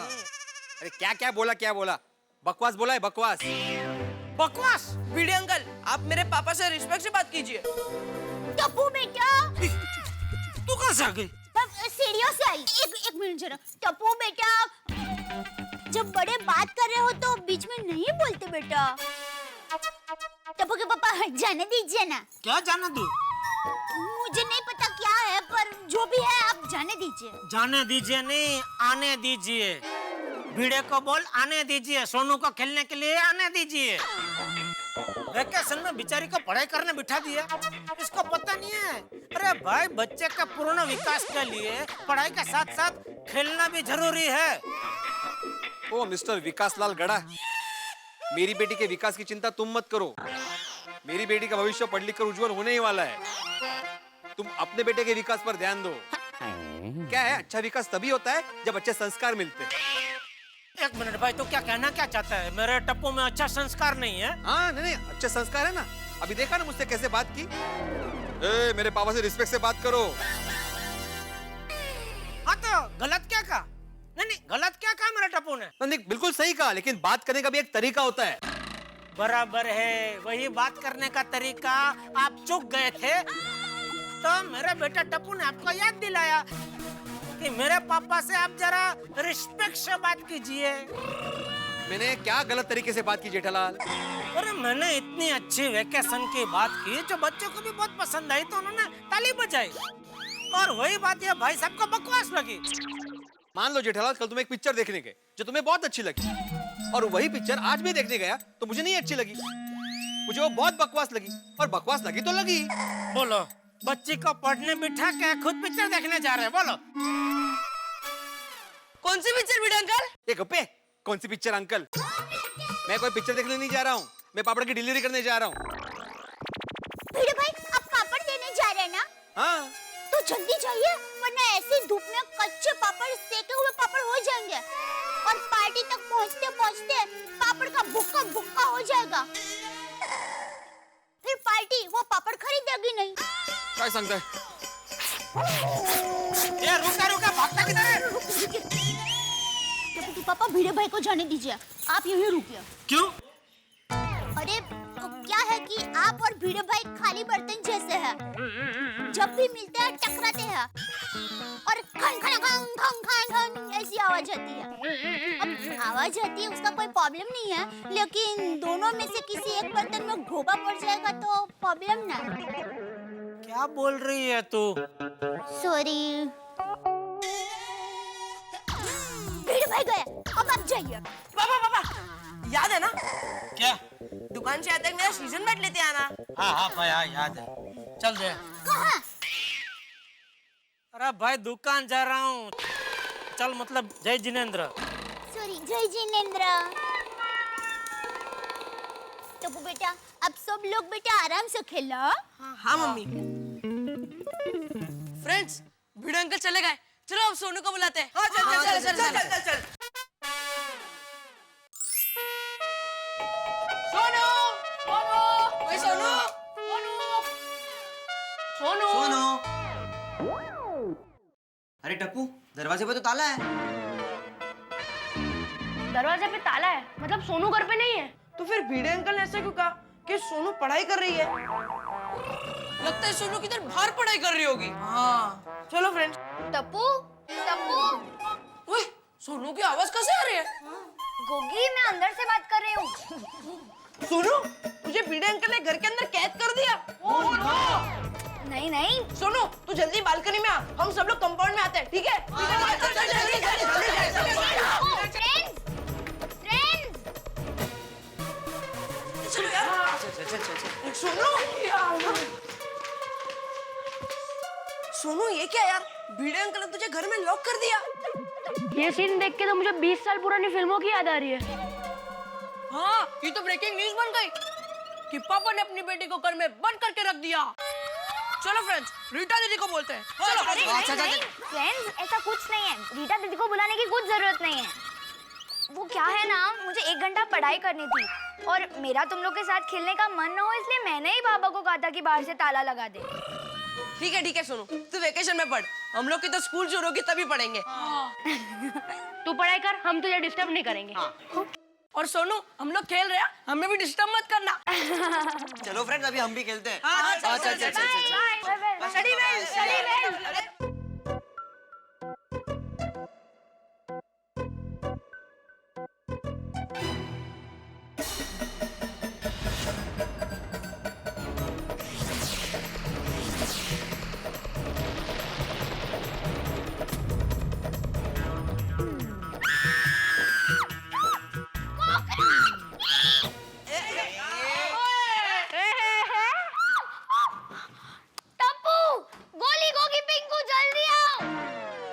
अरे क्या बोला? बकवास बोला है, बकवास। बकवास। भिड़े अंकल, आप मेरे पापा से रिस्पेक्ट से बात कीजिए। टप्पू बेटा, तू कहाँ से आ गई? सीढ़ियों से आई। एक मिनट जरा। टप्पू बेटा, जब बड़े बात कर रहे हो तो बीच में नहीं बोलते बेटा। टप्पू के पापा जाने दीजिए ना। क्या जाने दूं? मुझे नहीं पता क्या है, पर जो भी है आप जाने दीजिए। जाने दीजिए नहीं, आने दीजिए। भिड़े को बोल आने दीजिए, सोनू को खेलने के लिए आने दीजिए। वैकेशन में बेचारी को पढ़ाई करने बिठा दिया, इसको पता नहीं है। अरे भाई, बच्चे का पूर्ण विकास के लिए पढ़ाई के साथ साथ खेलना भी जरूरी है। ओ मिस्टर विकास लाल गड़ा, मेरी बेटी के विकास की चिंता तुम मत करो। मेरी बेटी का भविष्य पढ़ लिख कर उज्जवल होने ही वाला है। तुम अपने बेटे के विकास पर ध्यान दो। क्या है, अच्छा विकास तभी होता है जब अच्छे संस्कार मिलते हैं। एक मिनट भाई, तो क्या कहना क्या चाहता है? मेरे टप्पू में अच्छा संस्कार नहीं है? हाँ नहीं, अच्छे संस्कार है ना। अभी देखा ना मुझसे कैसे बात की। मेरे पापा से रिस्पेक्ट से बात करो। हाँ तो गलत क्या कहा? नहीं, गलत क्या कहा मेरे टप्पू ने? नहीं, बिल्कुल सही कहा, लेकिन बात करने का भी एक तरीका होता है। बराबर है, वही बात करने का तरीका आप चूक गए थे, तो मेरे बेटा टप्पू ने आपको याद दिलाया कि मेरे पापा से आप जरा रिस्पेक्ट से बात कीजिए। मैंने क्या गलत तरीके से बात की जेठालाल? अरे मैंने इतनी अच्छी वेकेशन की बात की जो बच्चों को भी बहुत पसंद आई, तो उन्होंने ताली बजाई। और वही बात ये भाई साहब को बकवास लगी। मान लो जेठालाल, कल तुम एक पिक्चर देखने गए जो तुम्हें बहुत अच्छी लगी, और वही पिक्चर आज भी देखने गया तो मुझे नहीं अच्छी लगी। मुझे वो बहुत बकवास लगी, और बकवास लगी तो लगी। बोलो, बच्ची को पढ़ने बिठा के खुद पिक्चर देखने जा रहे हैं? बोलो कौन सी पिक्चर भिड़े अंकल? ये गप्पे, कौन सी पिक्चर अंकल? मैं कोई पिक्चर देखने नहीं जा रहा हूँ, मैं पापड़ की डिलीवरी करने जा रहा हूँ। भिड़े भाई, आप पापड़ देने जा रहे हैं ना? हाँ। तो जल्दी जाइए, वरना ऐसी धूप में कच्चे पापड़, सेके हुए पापड़ हो जाएंगे, और पार्टी तक पहुँचते पहुँचते पापड़ का भुक्का भुक्का हो जाएगा। फिर पार्टी वो पापड़ खरीदेगी नहीं। क्या सांगता है? ये रुका, भागता किधर है? टप्पू पापा, भिड़े भाई को जाने दीजिए, आप यहीं रुकिए। क्यों? अरे तो क्या है कि आप और भिड़े भाई खाली बर्तन जैसे हैं। जब भी मिलते हैं टकराते हैं, और खन खन खन खन खन खन ऐसी आवाज आती है। अब आवाज आती है उसका कोई प्रॉब्लम नहीं है, लेकिन दोनों में से किसी एक बर्तन में घोबा पड़ जाएगा तो प्रॉब्लम ना। क्या बोल रही है तू? सॉरी। भिड़े भाई गए, अब आप जाइए। पापा, याद है ना? क्या? दुकान से आते मेरा सीजन बैट लेते आना। हाँ भाई, हाँ याद है। चल दे। कहाँ? अरे भाई, दुकान जा रहा हूँ। चल, मतलब जय जिनेंद्र। सॉरी, जय जिनेंद्र। टप्पू बेटा, अब सब लोग बेटा आराम से खेलो। हाँ मम्मी। फ्रेंड्स, भिड़े अंकल चले गए, चलो अब सोनू को बुलाते हैं। हाँ, चल। सोनू। अरे टप्पू, दरवाजे पे तो ताला है। दरवाजे पे ताला है, मतलब सोनू घर पे नहीं है। तो फिर भिड़े अंकल ने ऐसे क्यों कहा कि सोनू पढ़ाई कर रही है? लगता है सोनू किधर बाहर पढ़ाई कर रही होगी। हाँ, चलो फ्रेंड्स। टप्पू, ओए, सोनू की आवाज कैसे आ रही है? गोगी, मैं अंदर से बात कर रही हूँ। सोनू, तुझे भिड़े अंकल ने घर के अंदर कैद कर दिया। Oh no! नहीं। सोनू, तू जल्दी बालकनी में आ, हम सब लोग कंपाउंड में आते हैं, ठीक है? सोनू, ये क्या यार? भिड़े अंकल ने तुझे घर में लॉक कर दिया। ये सीन देख के तो मुझे 20 साल पुरानी फिल्मों की याद आ रही है। हाँ, ये तो ब्रेकिंग न्यूज बन गई कि पापा ने अपनी बेटी को घर में बंद करके रख दिया। चलो फ्रेंड्स, रीटा दीदी को बोलते हैं। चलो। नहीं, फ्रेंड्स, ऐसा कुछ नहीं है। रीटा दीदी को बुलाने की कुछ जरूरत नहीं है। वो क्या है ना, मुझे 1 घंटा पढ़ाई करनी थी, और मेरा तुम लोग के साथ खेलने का मन न हो इसलिए मैंने ही पापा को कहा था कि बाहर से ताला लगा दे। ठीक है सोनू, तू वेकेशन में पढ़, हम लोग की तो स्कूल शुरू होगी तभी पढ़ेंगे। तू पढ़ाई कर, हम तुझे डिस्टर्ब नहीं करेंगे। और सोनू, हम लोग खेल रहे हैं, हमें भी डिस्टर्ब मत करना। चलो फ्रेंड्स, अभी हम भी खेलते हैं। चल। Study well.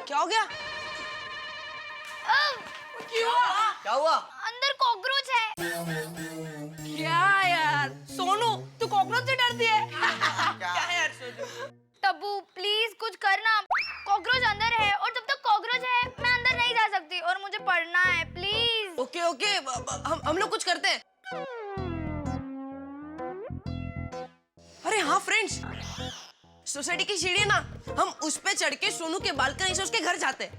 क्या हो गया? क्या हुआ? अंदर कॉकरोच है। क्या यार सोनू, तू कॉकरोच से डरती है? क्या है यार सोनू? टप्पू प्लीज कुछ करना, कॉकरोच अंदर है और जब तक कॉकरोच है मैं अंदर नहीं जा सकती और मुझे पढ़ना है प्लीज। ओके, हम लोग कुछ करते हैं। अरे हाँ फ्रेंड्स, सोसाइटी की सीढ़ी ना, हम उस पे चढ़ के सोनू के बालकनी से उसके घर जाते हैं।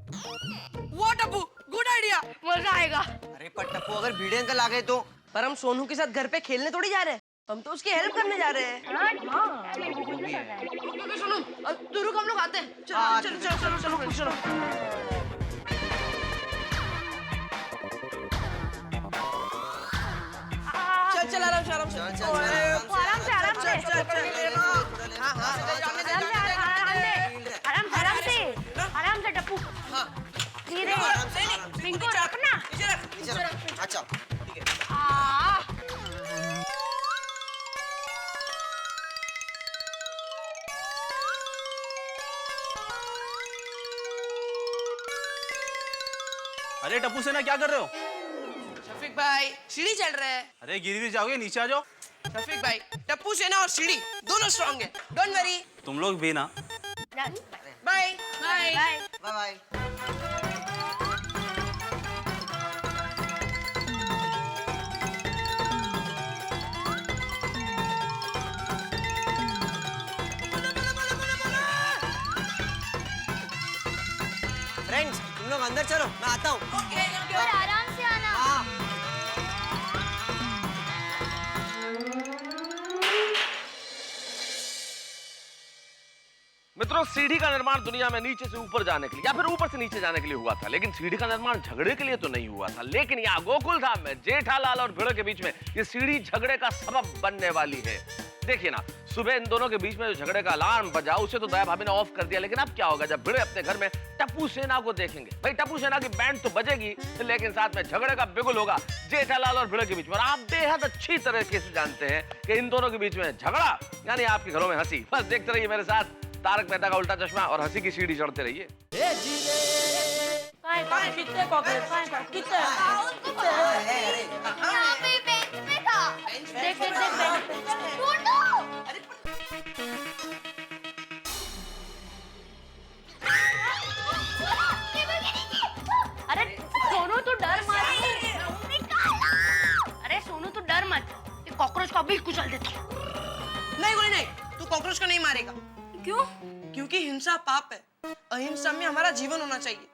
वो टप्पू, गुड आइडिया, मजा आएगा। अरे पर टप्पू, अगर भिड़े अंकल आ गए तो? पर हम सोनू के साथ घर पे खेलने थोड़ी जा रहे हैं, हम तो उसकी हेल्प करने जा रहे हैं। ओके सोनू, तू रुक, हम लोग आते हैं। चलो। चल आराम से। आराम से आराम से टप्पू। धीरे पिंको रखना। अच्छा अरे टप्पू सेना, क्या कर रहे हो? शफीक भाई, सीढ़ी चढ़ रहे हैं। अरे गिर जाओगे, नीचे आ जाओ। शफीक भाई, टप्पू सेना और सीढ़ी दोनों स्ट्रांग है, डोंट वरी। तुम लोग भी ना। बाय। बाय। फ्रेंड्स, तुम लोग अंदर चलो, मैं आता हूँ। और आराम से आना। मित्रों, सीढ़ी का निर्माण दुनिया में नीचे से ऊपर जाने के लिए या फिर ऊपर से नीचे जाने के लिए हुआ था, लेकिन सीढ़ी का निर्माण झगड़े के लिए तो नहीं हुआ था। लेकिन यहाँ गोकुल धाम में जेठालाल और भिड़ो के बीच में ये सीढ़ी झगड़े का सबब बनने वाली है। देखिए ना, सुबह इन दोनों के बीच में जो झगड़े का अलार्म बजा उसे तो दया भाभी ने ऑफ कर दिया, लेकिन अब क्या होगा जब भिड़ो अपने घर में टप्पू सेना को देखेंगे। भाई टप्पू सेना की बैंड तो बजेगी, लेकिन साथ में झगड़े का बिगुल होगा जेठालाल और भिड़ो के बीच में। और आप बेहद अच्छी तरीके से जानते हैं कि इन दोनों के बीच में झगड़ा यानी आपके घरों में हंसी। बस देखते रहिए मेरे साथ तारक मेहता का उल्टा चश्मा और हंसी की सीढ़ी चढ़ते रहिए। यहाँ पे बेंच पे था। देख ढूंढो। अरे सोनू तू डर मत। अरे सोनू तू डर मत, कॉकरोच को अभी कुचल देती हूँ। नहीं, तू कॉकरोच को नहीं मारेगा। क्यों? क्योंकि हिंसा पाप है। अहिंसा में हमारा जीवन होना चाहिए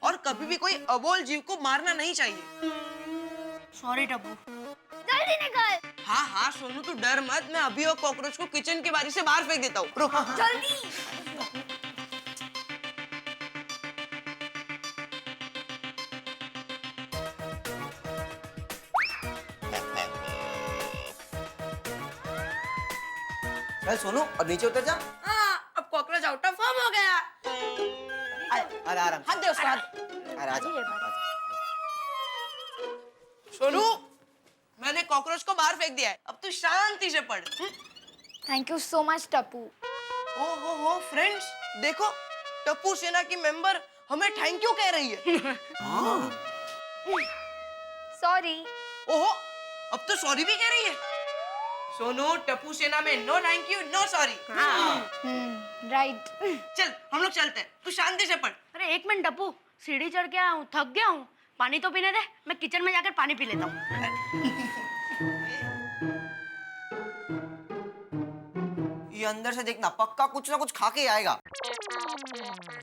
और कभी भी कोई अबोल जीव को मारना नहीं चाहिए। सॉरी टप्पू। जल्दी निकल। हाँ सोनू, तू डर मत, मैं अभी और कॉकरोच को किचन के बारी से बाहर फेंक देता हूँ। रुक। जल्दी। चल सोनू, अब नीचे उतर जा। हाँ, अब कॉकरोच आउट ऑफ फॉर्म हो गया। अरे आराम। हाथ दे उसको, हाथ। अरे आजा। सोनू, मैंने कॉकरोच को बाहर फेंक दिया है, अब तू शांति से पढ़। Thank you so much Tappu. ओहो फ्रेंड्स, देखो टप्पू सेना की मेंबर हमें थैंक यू कह रही है। सॉरी। ओहो, अब तो सॉरी भी कह रही है। सोनू, टप्पू सेना में no thank you, no sorry. Right. चल हम लोग चलते हैं, तू शांति से पढ़। अरे एक मिनट टप्पू, सीढ़ी चढ़ के आया हूँ, थक गया हूँ, पानी तो पीने दे, मैं किचन में जाकर पानी पी लेता हूँ। अंदर से देखना, पक्का कुछ ना कुछ खा के आएगा।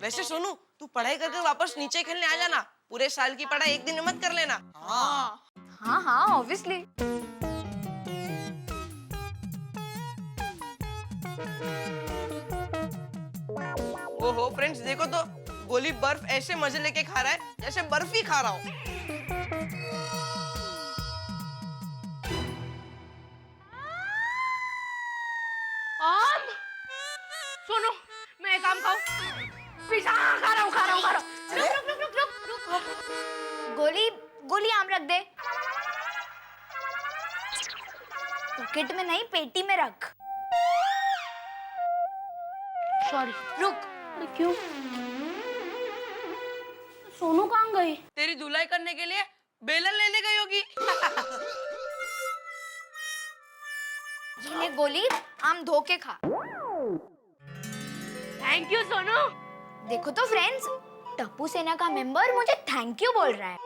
वैसे सोनू, तू पढ़ाई करके वापस नीचे खेलने आ जाना। पूरे साल की पढ़ाई एक दिन में मत कर लेना। हाँ हाँ ऑब्वियसली। ओहो फ्रेंड्स, देखो तो गोली बर्फ ऐसे मजे लेके खा रहा है जैसे बर्फ ही खा रहा हो। सुनो, मैं एक काम खाऊं। पिज़्ज़ा खा रहा हूँ। रुक। गोली आम रख दे। पॉकेट में नहीं, पेटी में रख। सॉरी, रुक। क्यों? सोनू कहाँ गई? तेरी धुलाई करने के लिए बेलन लेने गई होगी। ये ले गोली, आम धो के खा। Thank you Sonu. देखो तो फ्रेंड्स, टप्पू सेना का मेंबर मुझे थैंक यू बोल रहा है।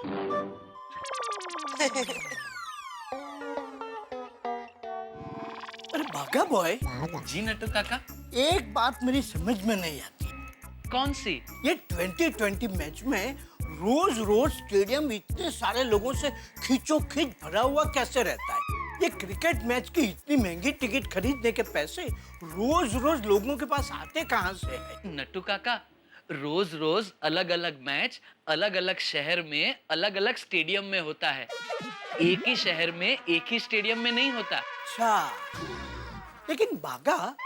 अरे बागा बॉय, जी नट्टू काका। एक बात मेरी समझ में नहीं आती। कौन सी? ये 2020 मैच में रोज रोज स्टेडियम इतने सारे लोगों से खींचोखींच भरा हुआ कैसे रहता है? ये क्रिकेट मैच की इतनी महंगी टिकट खरीदने के पैसे रोज रोज लोगों के पास आते कहाँ से है? नट्टू काका, रोज रोज अलग अलग मैच अलग अलग शहर में अलग अलग स्टेडियम में होता है। एक ही शहर में एक ही स्टेडियम में नहीं होता। अच्छा, लेकिन बागा,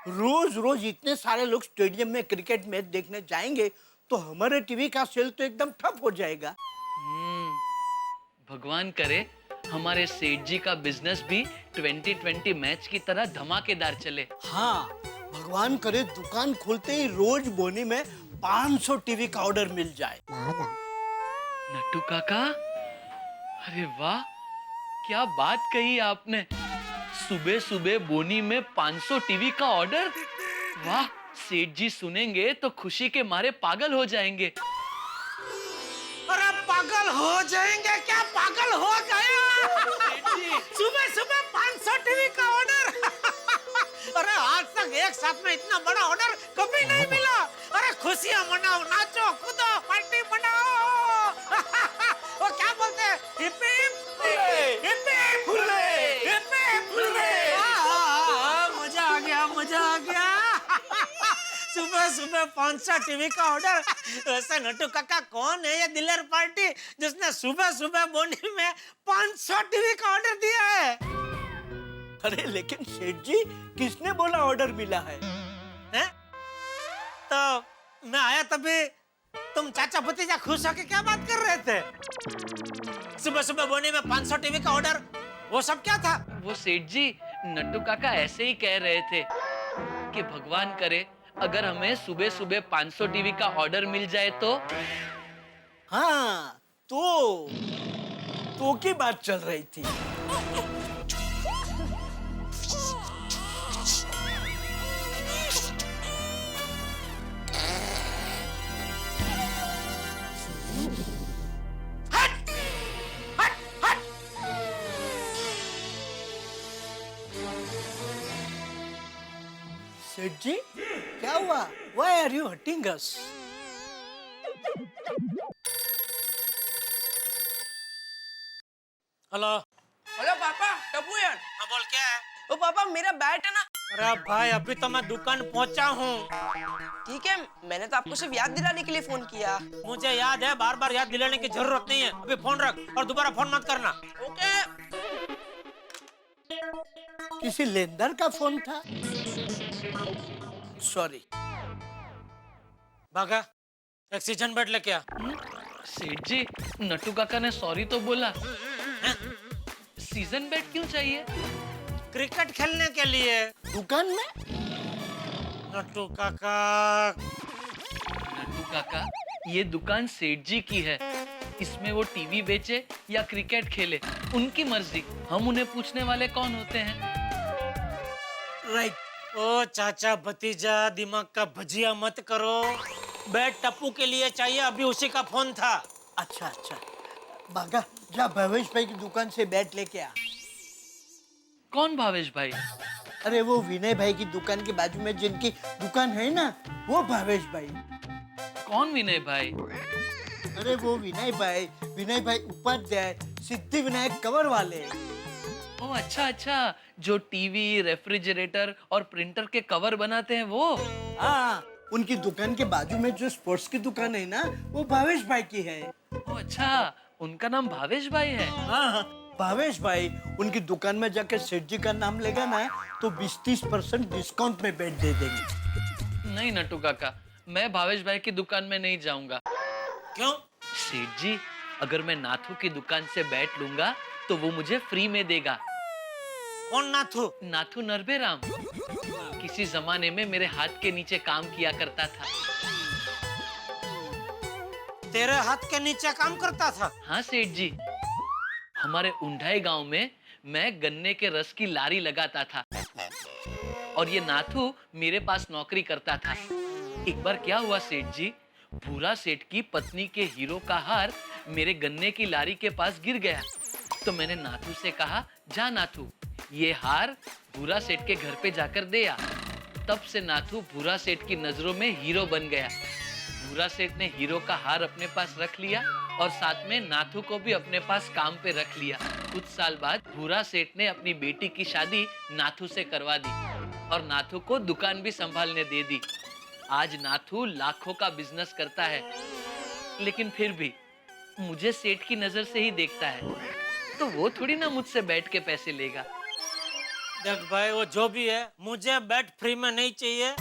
रोज रोज इतने सारे लोग स्टेडियम में क्रिकेट मैच देखने जाएंगे तो हमारे टीवी का सेल तो एकदम ठप हो जाएगा। भगवान करे हमारे सेठ जी का बिजनेस भी 2020 मैच की तरह धमाकेदार चले। हाँ, भगवान करे दुकान खोलते ही रोज बोनी में 500 टीवी का ऑर्डर मिल जाए। नट्टू काका, अरे वाह, क्या बात कही आपने। सुबह सुबह बोनी में 500 टीवी का ऑर्डर। वाह, सेठ जी सुनेंगे तो खुशी के मारे पागल हो जाएंगे। अरे पागल हो जाएंगे क्या? पागल हो गया। सुबह सुबह 500 टीवी का ऑर्डर। अरे आज तक एक साथ में इतना बड़ा ऑर्डर कभी नहीं मिला। अरे खुशियां मनाओ, नाचो कूदो, पार्टी मनाओ। वो क्या बोलते हैं? Hip hip hip hip hurray, hip hip hurray. मजा आ गया, मजा आ गया। सुबह सुबह 500 टीवी का ऑर्डर। वैसे नट्टू काका, कौन है ये दिलेर पार्टी जिसने सुबह सुबह बोनी में 500 टीवी का ऑर्डर दिया है? अरे लेकिन सेठ जी, किसने बोला ऑर्डर मिला है? हैं? तो मैं आया तभी तुम चाचा भतीजा खुश होके क्या बात कर रहे थे? सुबह सुबह बोनी में 500 टीवी का ऑर्डर, वो सब क्या था? वो सेठ जी, नट्टू काका ऐसे ही कह रहे थे कि भगवान करे अगर हमें सुबह सुबह 500 टीवी का ऑर्डर मिल जाए तो। हाँ, तो की बात चल रही थी। सेठ जी, क्या हुआ? Why are you hurting us? Hello. Hello पापा, टप्पू यार। हाँ बोल, क्या है? ओ पापा, मेरा बैट है ना। अरे भाई, अभी तो मैं दुकान पहुंचा हूँ। ठीक है, मैंने तो आपको सिर्फ याद दिलाने के लिए फोन किया। मुझे याद है, बार बार याद दिलाने की जरूरत नहीं है। अभी फोन रख और दोबारा फोन मत करना। ओके। किसी लेनदार का फोन था? सॉरी। भागा, एक सीजन बेड लेके आ। सेठ जी, नट्टू काका ने सॉरी तो बोला। सीजन बेट क्यों चाहिए? क्रिकेट खेलने के लिए। दुकान में? नट्टू काका। नट्टू काका, ये दुकान सेठ जी की है। इसमें वो टीवी बेचे या क्रिकेट खेले, उनकी मर्जी। हम उन्हें पूछने वाले कौन होते हैं? राइट। ओ चाचा भतीजा, दिमाग का भजिया मत करो। बैट टप्पू के लिए चाहिए, अभी उसी का फोन था। अच्छा अच्छा, बागा, जा भावेश भाई की दुकान से बैट लेके आ। कौन भावेश भाई? अरे वो विनय भाई की दुकान के बाजू में जिनकी दुकान है ना, वो भावेश भाई। कौन विनय भाई? अरे वो विनय भाई उपाध्याय, सिद्धि विनायक कवर वाले। ओ अच्छा अच्छा, जो टीवी, रेफ्रिजरेटर और प्रिंटर के कवर बनाते हैं वो? हाँ, उनकी दुकान के बाजू में जो स्पोर्ट्स की दुकान है ना, वो भावेश भाई की है। ओ अच्छा, उनका नाम भावेश भाई है? हाँ, भावेश भाई उनकी दुकान में जाकर सेठ जी का नाम लेगा ना, तो 20-30% डिस्काउंट में बेच दे देंगे। नहीं नट्टू काका, मैं भावेश भाई की दुकान में नहीं जाऊंगा। क्यों? सेठ जी, अगर मैं नाथू की दुकान से बैट लूंगा तो वो मुझे फ्री में देगा। कौन नाथू? नाथू नरभेराम, किसी जमाने में मेरे हाथ के नीचे काम किया करता था। तेरे हाथ के नीचे काम करता था? हाँ सेठ जी, हमारे उंढाई गांव में मैं गन्ने के रस की लारी लगाता था और ये नाथू मेरे पास नौकरी करता था। एक बार क्या हुआ सेठ जी, भूरा सेठ की पत्नी के हीरो का हार मेरे गन्ने की लारी के पास गिर गया। तो मैंने नाथू से कहा, जा नाथू, ये हार भूरा सेठ के घर पे जाकर दे आ। तब से नाथू भूरा सेठ की नजरों में हीरो बन गया। भूरा सेठ ने हीरो का हार अपने पास रख लिया और साथ में नाथू को भी अपने पास काम पे रख लिया। कुछ साल बाद भूरा सेठ ने अपनी बेटी की शादी नाथू से करवा दी और नाथू को दुकान भी संभालने दे दी। आज नाथू लाखों का बिजनेस करता है, लेकिन फिर भी मुझे सेठ की नजर से ही देखता है, तो वो थोड़ी ना मुझसे बैठ के पैसे लेगा। देख भाई, वो जो भी है, मुझे बैट फ्री में नहीं चाहिए।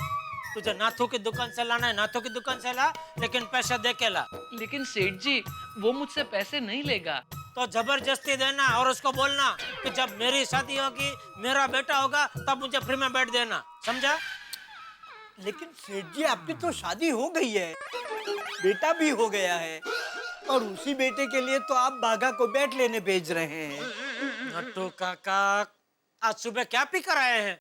तुझे नाथू की दुकान से लाना है, नाथू की दुकान से ला, लेकिन पैसा दे के ला। लेकिन सेठ जी, वो मुझसे पैसे नहीं लेगा। तो जबरदस्ती देना और उसको बोलना कि जब मेरी शादी होगी, मेरा बेटा होगा, तब मुझे फ्री में बैठ देना, समझा? लेकिन सेठ जी, आपकी तो शादी हो गई है, बेटा भी हो गया है, और उसी बेटे के लिए तो आप बागा को बैट लेने भेज रहे हैं। नट्टू काका, आज सुबह क्या पी कर आए हैं?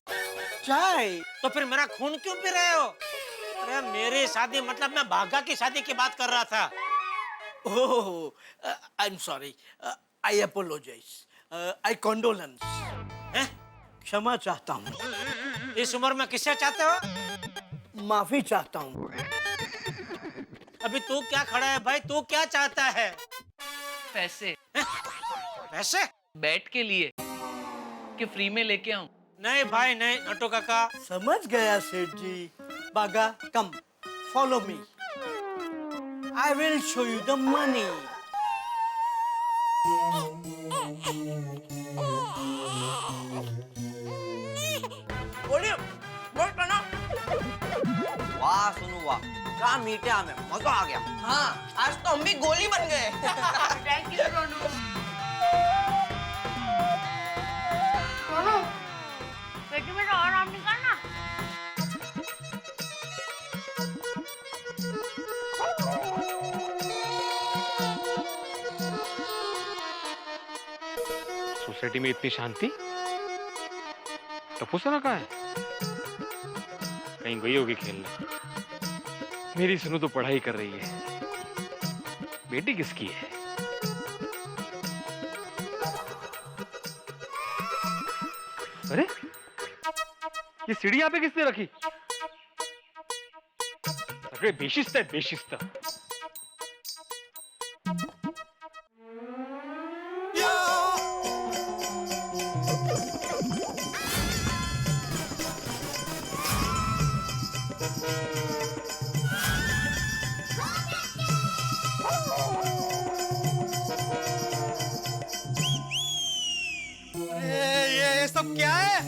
चाय। तो फिर मेरा खून क्यों पी रहे हो? अरे मेरी शादी मतलब मैं बागा की शादी की बात कर रहा था। Oh, I am sorry, I apologise, I condolence. क्षमा चाहता हूँ। इस उम्र में किससे चाहते हो? माफी चाहता हूँ। अभी तू क्या खड़ा है भाई, तू क्या चाहता है? पैसे। पैसे? बैट के लिए कि फ्री में लेके आऊं? नहीं भाई नहीं नट्टू काका। समझ गया सेठ जी। बागा, come, follow me, I will show you the money. बोलिए, बोल करना। वाह सोनू वाह, क्या मीठे आम है, मजा आ गया। हाँ, आज तो हम भी गोली बन गए। Thank you Sonu. सोनू, पेटी में और आम निकालना। सोसाइटी में इतनी शांति, टप्पू सना कहाँ है? कहीं गई होगी खेलने। मेरी सुनू तो पढ़ाई कर रही है। बेटी किसकी है? अरे ये सीढ़ी यहाँ पे किसने रखी? अरे बेशिस्त है, बेशिस्त। ये सब क्या है?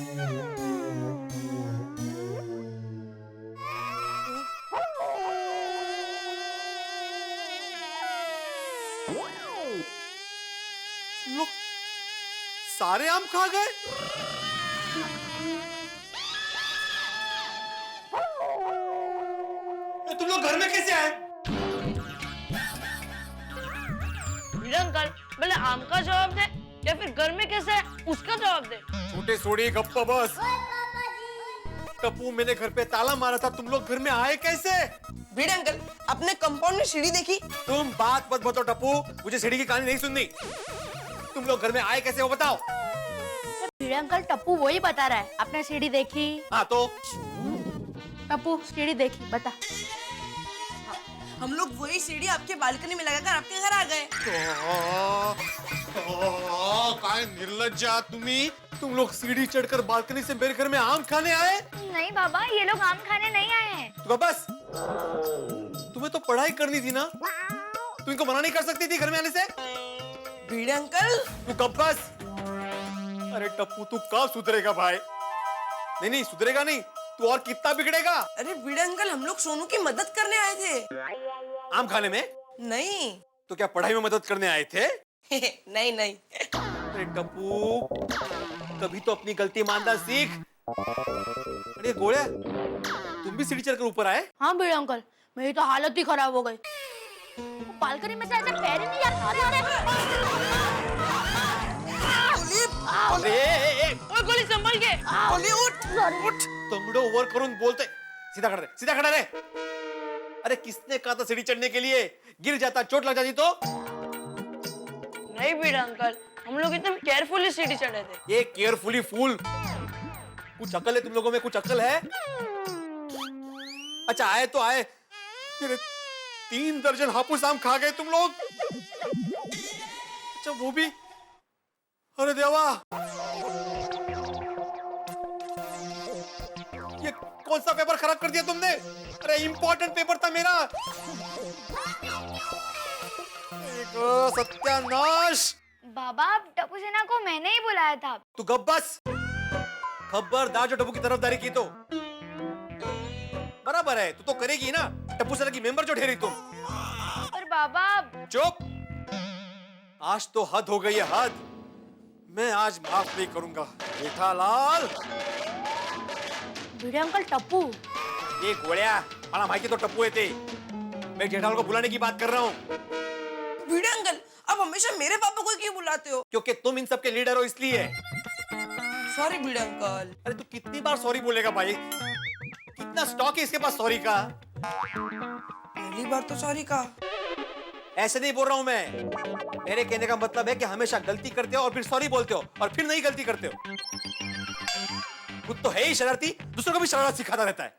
लोग सारे आम खा गए। तुम लोग घर में कैसे आए? अंकल, पहले आम का जवाब दे या फिर घर में कैसे है उसका जवाब दे। छोटे सोड़ी गप्पा बस। टप्पू, मैंने घर पे ताला मारा था, तुम लोग घर में आए कैसे? भिड़े अंकल, अपने कंपाउंड में सीढ़ी देखी? तुम बात मत बताओ टप्पू, मुझे सीढ़ी की कहानी नहीं सुननी। तुम लोग घर में आए कैसे वो बताओ। भिड़े अंकल टप्पू वही बता रहा है। आपने सीढ़ी देखी? हाँ तो टप्पू सीढ़ी देखी, बता। हम लोग वही सीढ़ी आपके बालकनी में लगाकर आपके घर आ गए। काय निर्लज्जा तुम्ही, तुम लोग सीढ़ी चढ़कर बालकनी से मेरे घर में आम खाने आए? नहीं बाबा, ये लोग आम खाने नहीं आए हैं। तो बस, तुम्हें तो पढ़ाई करनी थी ना, तुम इनको मना नहीं कर सकती थी घर में आने से? भिड़े अंकल, तू कब बस। अरे टप्पू तू कब सुधरेगा भाई? नहीं नहीं सुधरेगा नहीं, तू और कितना बिगड़ेगा? अरे भिड़े अंकल, हम लोग सोनू की मदद करने आए थे। आम खाने में? नहीं। तो क्या पढ़ाई में मदद करने आए थे? नहीं नहीं। अरे टप्पू, कभी तो अपनी गलती मानना सीख। अरे गोड़े, तुम भी सीढ़ी चढ़कर ऊपर आए? हाँ भिड़े अंकल, मेरी तो हालत ही खराब हो गई। बालकनी में से ऐसे पैर ही नहीं जाते। ओए गोली संभल के। गोली उठ। तंगड़ो ओवर करून बोलते, सीधा खड़ा रहे, सीधा खड़ा रहे। अरे किसने कहा था सीढ़ी चढ़ने के लिए? गिर जाता, चोट लग जाती तो? नहीं भिड़े अंकल, हम लोग एकदम केयरफुली सीढ़ी चढ़े थे। ये केयरफुली फूल, कुछ अकल है तुम लोगों में? कुछ अकल है? अच्छा आए तो आए, फिर 3 दर्जन हापुस आम खा गए तुम लोग। अच्छा वो भी, अरे देवा, ये कौन सा पेपर खराब कर दिया तुमने? अरे इंपॉर्टेंट पेपर था मेरा। सत्यानाश। बाबा, टप्पू सेना को मैंने ही बुलाया था। तू गप बस, खबरदार जो टप्पू की तरफदारी की तो। बराबर है, तू तो करेगी ना, टप्पू सेना की मेंबर जो ठहरी तुम। पर बाबा। चुप, आज तो हद हो गई है, हद। मैं आज माफ नहीं करूंगा जेठालाल। भिड़े अंकल, टप्पू। ये गोड़िया, माना भाई की तो टप्पू है थे। मैं जेठालाल को बुलाने की बात कर रहा हूँ। भिड़े अंकल, आप हमेशा मेरे पापा को क्यों बुलाते हो? क्योंकि तुम इन सबके लीडर हो इसलिए। सॉरी भिड़े अंकल। अरे तू कितनी बार सॉरी बोलेगा भाई? कितना स्टॉक है इसके पास सॉरी का? पहली बार तो सॉरी का। ऐसे नहीं बोल रहा हूं मैं। मेरे कहने का मतलब है कि हमेशा गलती करते हो और फिर सॉरी बोलते हो और फिर नहीं गलती करते हो। खुद तो है ही शरारती, दूसरों को भी शरारत सिखाता रहता है।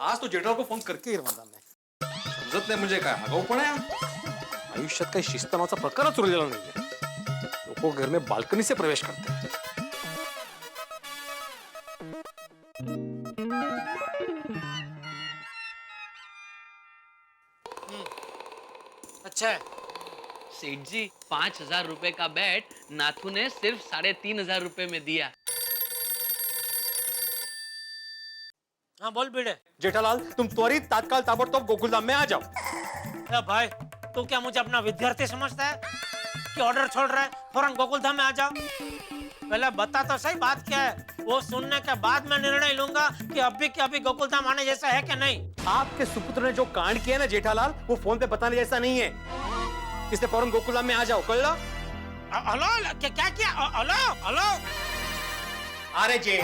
आज तो जेठालाल को फोन करके ही रवाना मैं। समजत नाही म्हणजे काय, आगाऊपण आहे। आयुष्यात काही शिस्त नावाचा प्रकारच उरलेला नाहीये। लोक घर में बाल्कनी से प्रवेश करते हैं। अच्छा है। सेठ जी, 5,000 रुपए का बैट नाथू ने सिर्फ 3,500 रुपए में दिया। हाँ बोल भिड़े। जेठालाल, तुम त्वरित तात्काल ताबड़तोब गोकुलधाम में आ जाओ। अरे भाई, तू क्या मुझे अपना विद्यार्थी समझता है कि ऑर्डर छोड़ रहा है? फौरन गोकुलधाम में आ जाओ। पहले बता तो सही बात क्या है, वो सुनने के बाद मैं निर्णय लूंगा कि अभी के अभी गोकुलधाम आने जैसा है कि नहीं। आपके सुपुत्र ने जो कांड किया ना जेठालाल, वो फोन पे बताने जैसा नहीं है। इसलिए फौरन गोकुलधाम में आ जाओ, कर लो। हेलो, क्या किया? Hello hello. अरे जे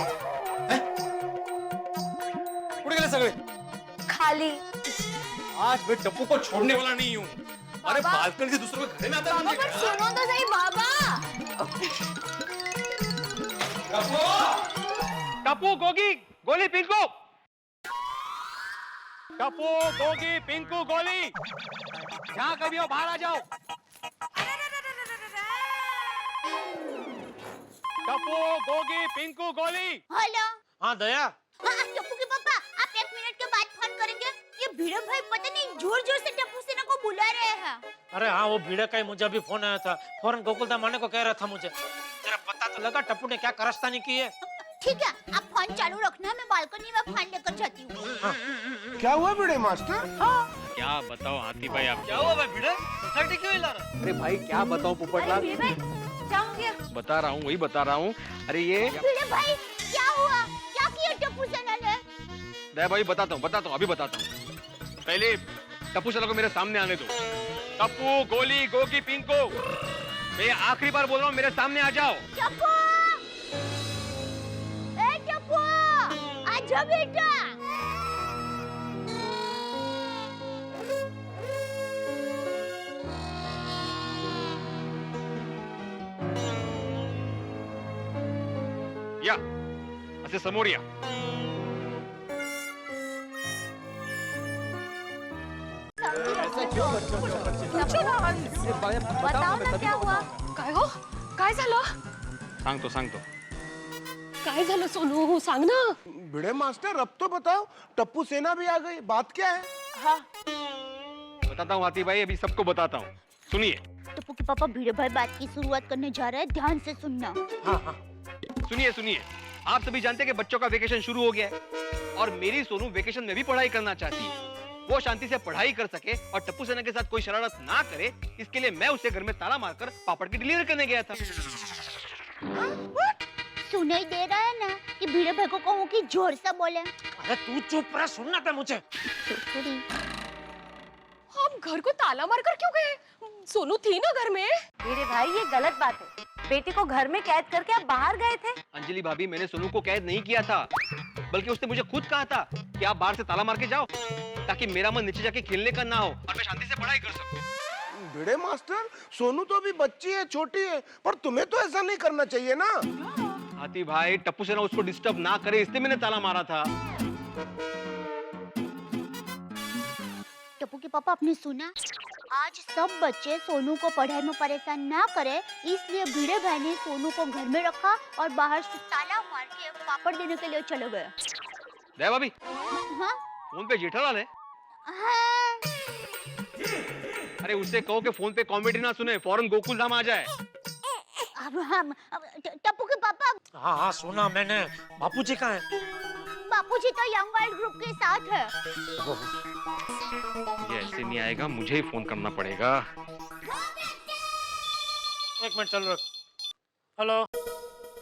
उड़ गए सगळे। खाली। आज मैं टप्पू को छोड़ने वाला नहीं हूँ। अरे बालकनी से दूसरों के घर में आता है। बाबा, पर सुनो तो सही बाबा। टप्पू, गोगी, गोली, पिंकू। टप्पू, गोगी, पिंकू, गोली। जहाँ कभी हो बाहर आ जाओ। टप्पू, गोगी, पिंकू, गोली। हेलो। हाँ दया। हाँ टप्पू के पापा, आप 1 मिनट के बाद फोन करेंगे। ये भिड़े भाई पता नहीं जोर जोर से टप्पू सेना को बुला रहे हैं। अरे हाँ, वो भिड़े का ही मुझे अभी फोन आया था। फौरन गोकुलधाम आने को कह रहा था मुझे। तेरा पता तो लगा टप्पू ने क्या कारस्तानी की है? ठीक है, आप फोन चालू रखना, मैं बालकनी में फोन लेकर जाती हूँ। क्या हुआ भिड़े मास्टर? क्या बताओ हाथी भाई, आप क्या हुआ भाई भिड़े? सोसाइटी क्यों हिला रहा? अरे भाई क्या बताऊं पोपटलाल। भिड़े भाई, क्या हो गया? बता रहा हूँ, वही बता रहा हूँ। अरे ये भिड़े भाई, क्या हुआ? क्या किया टप्पू सेना ने? दया भाई, बताता हूँ, अभी बताता हूँ। पहले टप्पू सेना को मेरे सामने आने दो। टप्पू, गोली, गोगी, पिंकू, मैं आखिरी बार बोल रहा हूँ, मेरे सामने आ जाओ। टप्पू! ए टप्पू! आजा बेटा। असे समोर या. बताओ ना क्या हुआ. काय हो काय झालं सांगतो. काय झालं सोनू सांग ना. भिड़े मास्टर अब तो बताओ, टप्पू सेना भी आ गई, बात क्या है? हाँ बताता हूँ हाथी भाई, अभी सबको बताता हूँ. सुनिए. टप्पू के पापा भिड़े भाई बात की शुरुआत करने जा रहे हैं, ध्यान से सुनना. सुनिए. आप सभी जानते हैं कि बच्चों का वेकेशन शुरू हो गया है और मेरी सोनू वेकेशन में भी पढ़ाई करना चाहती है. वो शांति से पढ़ाई कर सके और टप्पू सेना के साथ कोई शरारत ना करे, इसके लिए मैं उसे घर में ताला मारकर पापड़ की डिलीवरी करने गया था. सुनाई दे रहा है ना कि भिड़े भाई को कहूँ कि जोर से बोले. अरे तू चुप रह, सुनना था मुझे. आप घर को ताला मारकर क्यों गए? सोनू थी ना घर में. मेरे भाई ये गलत बात है. बेटी को घर में कैद करके आप बाहर गए थे. अंजलि भाभी, मैंने सोनू को कैद नहीं किया था, बल्कि उसने मुझे खुद कहा था कि आप बाहर से ताला मार के जाओ ताकि मेरा मन नीचे जाके खेलने का ना हो और मैं शांति से पढ़ाई कर सकूं. भिड़े मास्टर, सोनू तो अभी बच्ची है, छोटी है, पर तुम्हें तो ऐसा नहीं करना चाहिए ना. हाथी भाई, टप्पू सेना उसको डिस्टर्ब ना करे, इसलिए मैंने ताला मारा था. टप्पू के पापा आपने सुना? आज सब बच्चे सोनू को पढ़ाई में परेशान ना करे, इसलिए भिड़े भाई ने सोनू को घर में रखा और बाहर से ताला मार के पापड़ देने के लिए चले गए. दया भाभी, हाँ? फोन पे जेठालाल है. हाँ. अरे उससे कहो कि फोन पे कॉमेडी ना सुने, फौरन गोकुल धाम आ जाए. अब हम टप्पू के पापा. हाँ सुना मैंने. बापूजी कहाँ है? बापूजी तो यंग वाइल्ड ग्रुप के साथ है. ये ऐसे नहीं आएगा, मुझे ही फोन करना पड़ेगा. एक मिनट चलो. हेलो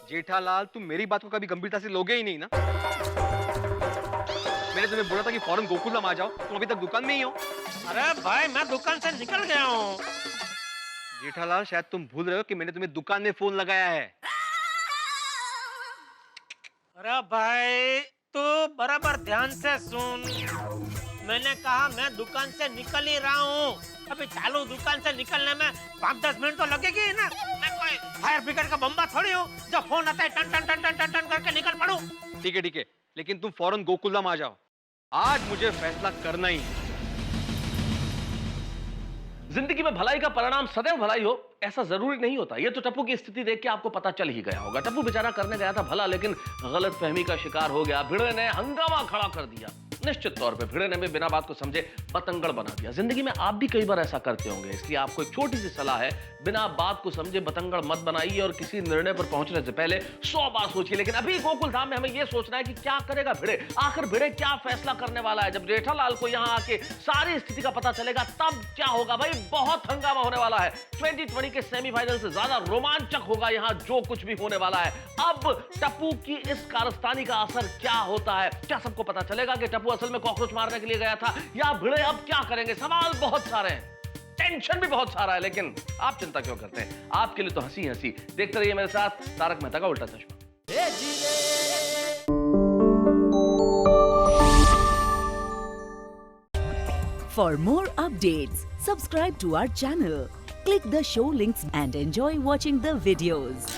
जेठालाल, तुम मेरी बात को कभी गंभीरता से लोगे ही नहीं ना. मैंने तुम्हें बोला था कि फौरन गोकुल धाम आ जाओ, तुम अभी तक दुकान में ही हो. अरे भाई, मैं दुकान से निकल गया हूँ. जेठालाल, शायद तुम भूल रहे हो कि मैंने तुम्हें दुकान में फोन लगाया है. अरे भाई, तू बराबर ध्यान से सुन. मैंने कहा मैं दुकान से निकल ही रहा हूँ. अभी चालू दुकान से निकलने में 5-10 मिनट तो लगेगी ही ना. मैं कोई फायर ब्रिगेड का बम्बा थोड़ी हूँ जो फोन आता है टन टन टन टन टन टन करके निकल पड़ूं. ठीक है, लेकिन तुम फौरन गोकुल धाम आ जाओ. आज मुझे फैसला करना ही है. जिंदगी में भलाई का परिणाम सदैव भलाई हो ऐसा जरूरी नहीं होता. ये तो टप्पू की स्थिति देख के आपको पता चल ही गया होगा. टप्पू बेचारा करने गया था भला, लेकिन गलत फहमी का शिकार हो गया. भिड़े ने हंगामा खड़ा कर दिया. निश्चित तौर पे भिड़े ने भी बिना बात को समझे बतंगड़ बना दिया. जिंदगी में आप भी कई बार ऐसा करते होंगे, इसलिए आपको एक छोटी सी सलाह है. बिना बात को समझे बतंगड़ मत बनाइए और किसी निर्णय पर पहुंचने से पहले 100 बार सोचिए. लेकिन अभी गोकुल धाम में हमें यह सोचना है कि क्या करेगा भिड़े. आखिर भिड़े क्या फैसला करने वाला है. जब जेठालाल को यहाँ आके सारी स्थिति का पता चलेगा तब क्या होगा. भाई बहुत हंगामा होने वाला है. 2020 के सेमीफाइनल से ज्यादा रोमांचक होगा यहाँ जो कुछ भी होने वाला है. अब टप्पू की इस कारस्तानी का असर क्या होता है. क्या सबको पता चलेगा कि टप्पू असल में कॉकरोच मारने के लिए गया था, या भिड़े अब क्या करेंगे. सवाल बहुत सारे हैं, टेंशन भी बहुत सारा है, लेकिन आप चिंता क्यों करते हैं. आपके लिए तो हंसी हंसी. देखते रहिए मेरे साथ तारक मेहता का उल्टा चश्मा. For more updates, subscribe to our channel, click the show links and enjoy watching the videos.